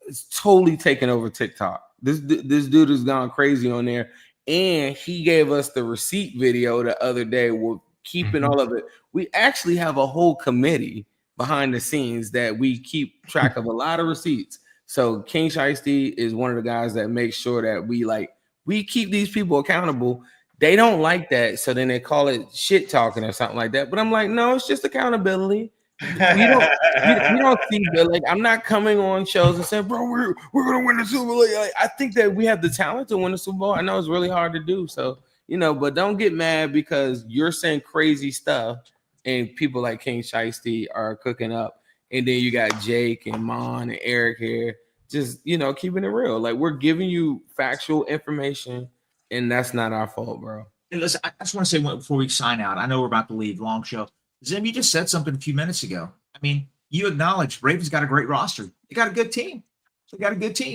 it's totally taking over TikTok. This dude has gone crazy on there. And he gave us the receipt video the other day. We're keeping all of it. We actually have a whole committee behind the scenes that we keep track of a lot of receipts. So King Shiesty is one of the guys that makes sure that we keep these people accountable. They don't like that, so then they call it shit talking or something like that. But I'm like, no, it's just accountability. You don't see that. Like, I'm not coming on shows and saying, bro, we're gonna win the Super Bowl. Like, I think that we have the talent to win the Super Bowl. I know it's really hard to do. So, but don't get mad because you're saying crazy stuff and people like King Shiesty are cooking up. And then you got Jake and Mon and Eric here. Just keeping it real. Like, we're giving you factual information, and that's not our fault, bro. Hey, listen, I just want to say before we sign out, I know we're about to leave, long show. Zim, you just said something a few minutes ago. I mean, you acknowledge Ravens got a great roster. They got a good team.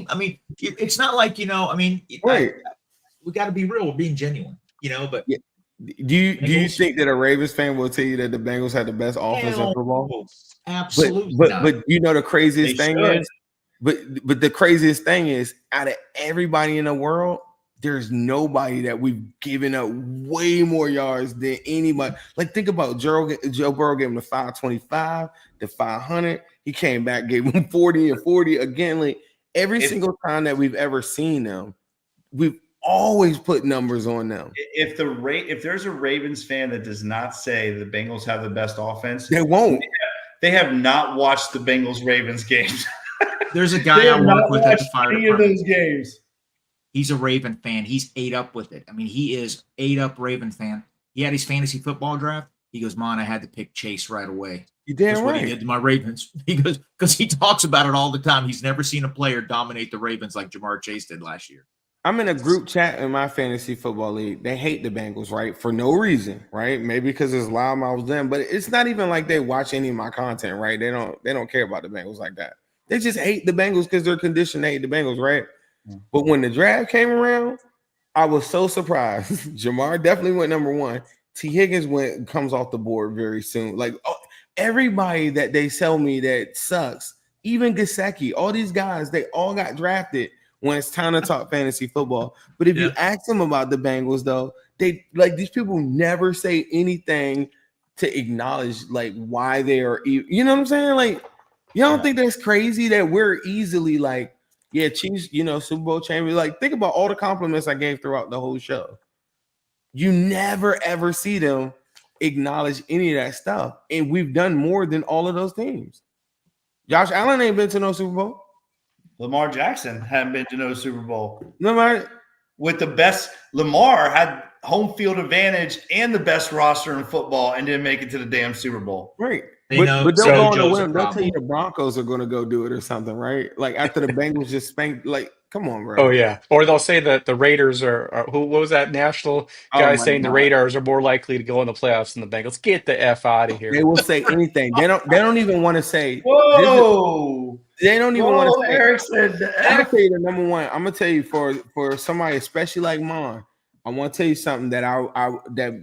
I mean, it's not like, Right. We got to be real. We're being genuine, but yeah. Do you think that a Ravens fan will tell you that the Bengals had the best offense in football? Absolutely. But the craziest thing is, but the craziest thing is, out of everybody in the world, there's nobody that we've given up way more yards than anybody. Like, think about Joe Burrow gave him the 525, the 500. He came back, gave him 40 and 40 again. Like, every single time that we've ever seen them, we've always put numbers on them. If there's a Ravens fan that does not say the Bengals have the best offense, they won't. They have not watched the Bengals Ravens games. There's a guy I work with at the fire department. Of those games. He's a Raven fan. He's ate up with it. I mean, he is ate up Raven fan. He had his fantasy football draft. He goes, "Man, I had to pick Chase right away." You damn right. What he did to my Ravens. He goes, because he talks about it all the time. He's never seen a player dominate the Ravens like Jamar Chase did last year. I'm in a group chat in my fantasy football league. They hate the Bengals, right? For no reason, right? Maybe because it's loudmouths them, but it's not even like they watch any of my content, right? They don't care about the Bengals like that. They just hate the Bengals because they're conditioned to hate the Bengals, right? But when the draft came around, I was so surprised. Jamar definitely went number one. T. Higgins comes off the board very soon. Like, everybody that they sell me that sucks, even Gesicki, all these guys, they all got drafted when it's time to talk fantasy football. But if you ask them about the Bengals, though, they these people never say anything to acknowledge like why they are. You know what I'm saying? Like, you don't think that's crazy that we're easily like, yeah, Chiefs, Super Bowl champion. Like, think about all the compliments I gave throughout the whole show. You never ever see them acknowledge any of that stuff, and we've done more than all of those teams. Josh Allen ain't been to no Super Bowl. Lamar Jackson hadn't been to no Super Bowl. Lamar with the best. Lamar had home field advantage and the best roster in football, and didn't make it to the damn Super Bowl. Right. But they'll go on the win. They'll tell you the Broncos are going to go do it or something, right? Like, after the Bengals just spanked. Like, come on, bro. Oh yeah. Or they'll say that the Raiders are what was that national guy saying? God. The Raiders are more likely to go in the playoffs than the Bengals. Get the F out of here. They will say anything. They don't even want to say. Whoa. They don't even want to say. Eric said that. I'm gonna tell you the number one. I'm gonna tell you for somebody especially like Mon. I want to tell you something that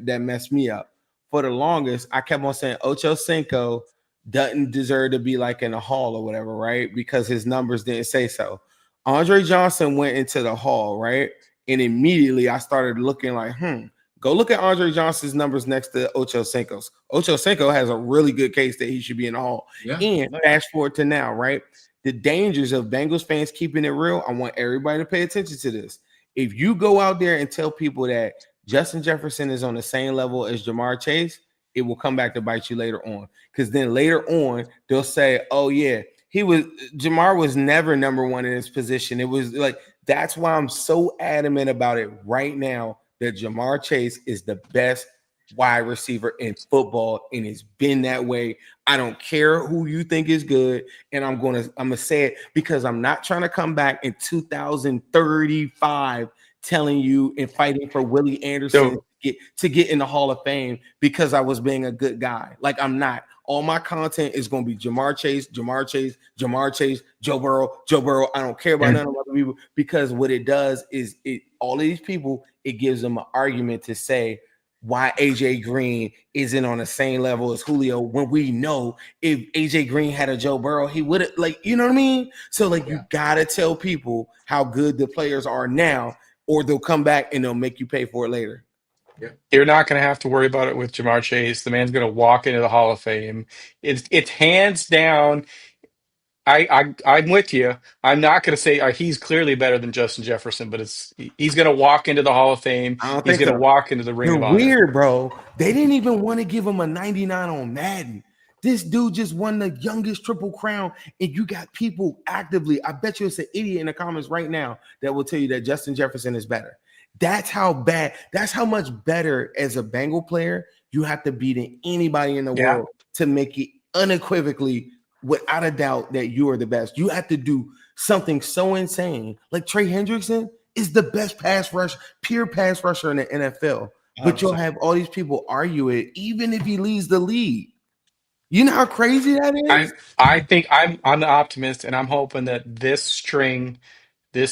that messed me up. For the longest, I kept on saying Ocho Cinco doesn't deserve to be like in a hall or whatever, right? Because his numbers didn't say so. Andre Johnson went into the hall, right? And immediately I started looking like, go look at Andre Johnson's numbers next to Ocho Cinco's. Ocho Cinco has a really good case that he should be in the hall. Yeah. And fast forward to now, right? The dangers of Bengals fans keeping it real. I want everybody to pay attention to this. If you go out there and tell people that Justin Jefferson is on the same level as Jamar Chase, it will come back to bite you later on. Because then later on, they'll say, oh, yeah, Jamar was never number one in his position. It was like, that's why I'm so adamant about it right now that Jamar Chase is the best wide receiver in football, and it's been that way. I don't care who you think is good, and I'm gonna say it because I'm not trying to come back in 2035 telling you and fighting for Willie Anderson to get in the Hall of Fame because I was being a good guy. Like, I'm not. All my content is going to be Jamar Chase, Joe Burrow. I don't care about none of other people, because what it does is all of these people, it gives them an argument to say why AJ Green isn't on the same level as Julio, when we know if AJ Green had a Joe Burrow, he would have, like, you know what I mean? So, like, you got to tell people how good the players are now, or they'll come back and they'll make you pay for it later. You're not going to have to worry about it with Jamar Chase. The man's going to walk into the Hall of Fame. It's hands down. I'm with you. I'm not going to say he's clearly better than Justin Jefferson, but he's going to walk into the Hall of Fame. I don't He's think going to so. walk into the Ring You're of Honor. weird, bro. They didn't even want to give him a 99 on Madden. This dude just won the youngest Triple Crown, and you got people actively. I bet you it's an idiot in the comments right now that will tell you that Justin Jefferson is better. That's how bad. That's how much better as a Bengal player you have to be than anybody in the world to make it unequivocally, without a doubt, that you are the best. You have to do something so insane. Like Trey Hendrickson is the best pure pass rusher in the NFL. But you'll have all these people argue it, even if he leads the league. You know how crazy that is? I think I'm the optimist, and I'm hoping that this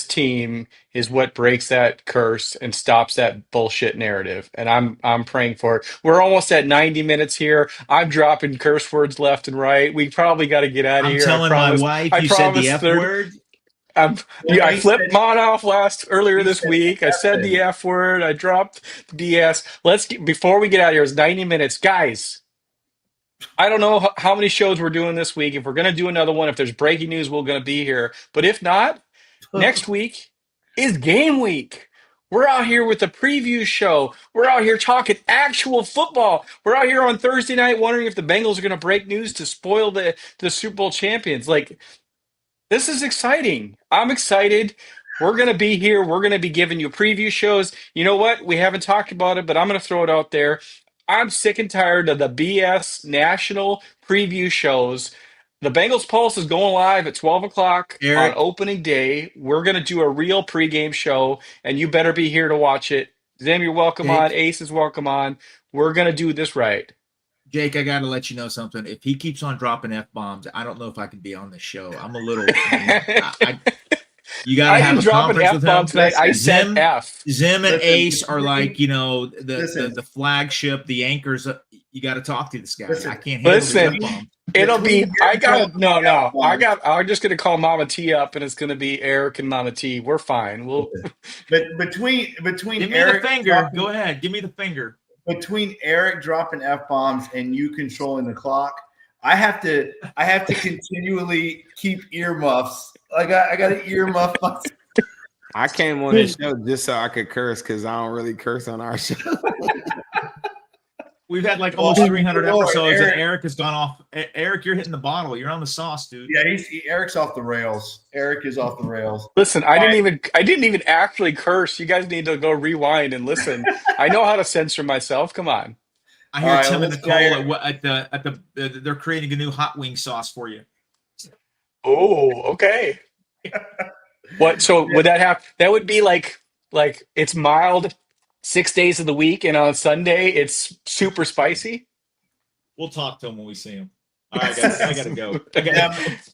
team is what breaks that curse and stops that bullshit narrative. And I'm praying for it. We're almost at 90 minutes here. I'm dropping curse words left and right. We probably got to get out of here. I'm telling my wife you said the F word. I flipped Mon off earlier this week. I said the F word. I dropped the BS. Before we get out of here, it's 90 minutes. Guys, I don't know how many shows we're doing this week. If we're going to do another one, if there's breaking news, we're going to be here. But if not, next week is game week. We're out here with the preview show. We're out here talking actual football. We're out here on Thursday night wondering if the Bengals are going to break news to spoil the Super Bowl champions. Like, this is exciting. I'm excited. We're going to be here. We're going to be giving you preview shows. You know what? We haven't talked about it, but I'm going to throw it out there. I'm sick and tired of the BS national preview shows. The Bengals Pulse is going live at 12 o'clock on opening day. We're going to do a real pregame show, and you better be here to watch it. Zim, you're welcome on. Ace is welcome on. We're going to do this right. Jake, I got to let you know something. If he keeps on dropping F-bombs, I don't know if I can be on the show. I'm a little you got to have a conference with him. Tonight. I said F. Zim and Ace are like, the flagship, the anchors. You got to talk to this guy. I can't handle the F-bombs. It'll be. I'm just gonna call Mama T up, and it's gonna be Eric and Mama T. We're fine. But between give me Eric, the finger. Go ahead. Give me the finger. Between Eric dropping F-bombs and you controlling the clock, I have to continually keep earmuffs. I got an earmuff. I came on this show just so I could curse, because I don't really curse on our show. We've had like almost 300 episodes, and Eric has gone off. Eric, you're hitting the bottle. You're on the sauce, dude. Yeah, Eric's off the rails. Eric is off the rails. Listen, I didn't even actually curse. You guys need to go rewind and listen. I know how to censor myself. Come on. I hear Tim and Nicole at the they're creating a new hot wing sauce for you. Oh, okay. What? So would that would be like it's mild 6 days of the week, and on Sunday it's super spicy? We'll talk to him when we see him. All right, guys, I gotta go.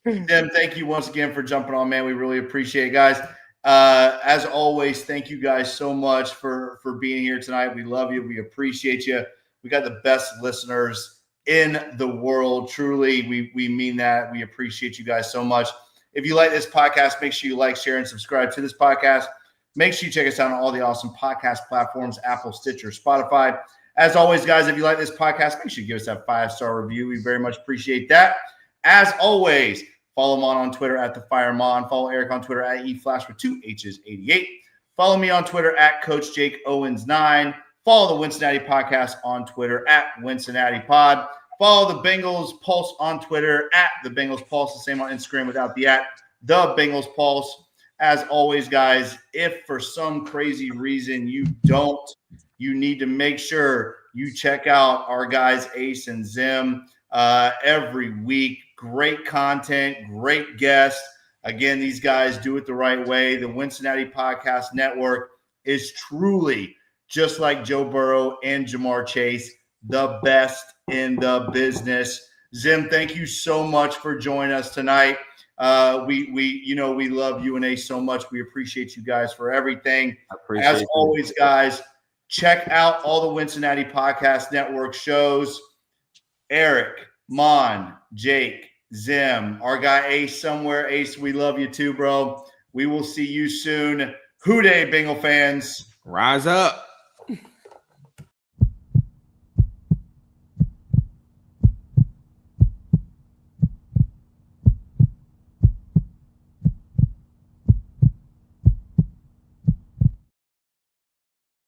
Tim, thank you once again for jumping on, man. We really appreciate it, guys. As always, thank you guys so much for being here tonight. We love you. We appreciate you. We got the best listeners in the world. Truly, we mean that. We appreciate you guys so much. If you like this podcast, make sure you like, share, and subscribe to this podcast. Make sure you check us out on all the awesome podcast platforms, Apple, Stitcher, Spotify. As always, guys, if you like this podcast, make sure you give us that 5-star review. We very much appreciate that. As always, follow Mon on Twitter at TheFireMon. Follow Eric on Twitter at eFlash with 2 H's 88. Follow me on Twitter at Coach Jake Owens 9. Follow the Cincinnati Podcast on Twitter at Cincinnati Pod. Follow the Bengals Pulse on Twitter at the Bengals Pulse. The same on Instagram without the at the Bengals Pulse. As always, guys, if for some crazy reason you need to make sure you check out our guys Ace and Zim every week. Great content, great guests. Again, these guys do it the right way. The Cincinnati Podcast Network is truly, just like Joe Burrow and Jamar Chase, the best in the business. Zim, thank you so much for joining us tonight. We love UNA so much. We appreciate you guys for everything. As always, guys, check out all the Cincinnati Podcast Network shows. Eric, Mon, Jake, Zim, our guy Ace somewhere. Ace, we love you too, bro. We will see you soon. Hoo day, Bengal fans. Rise up.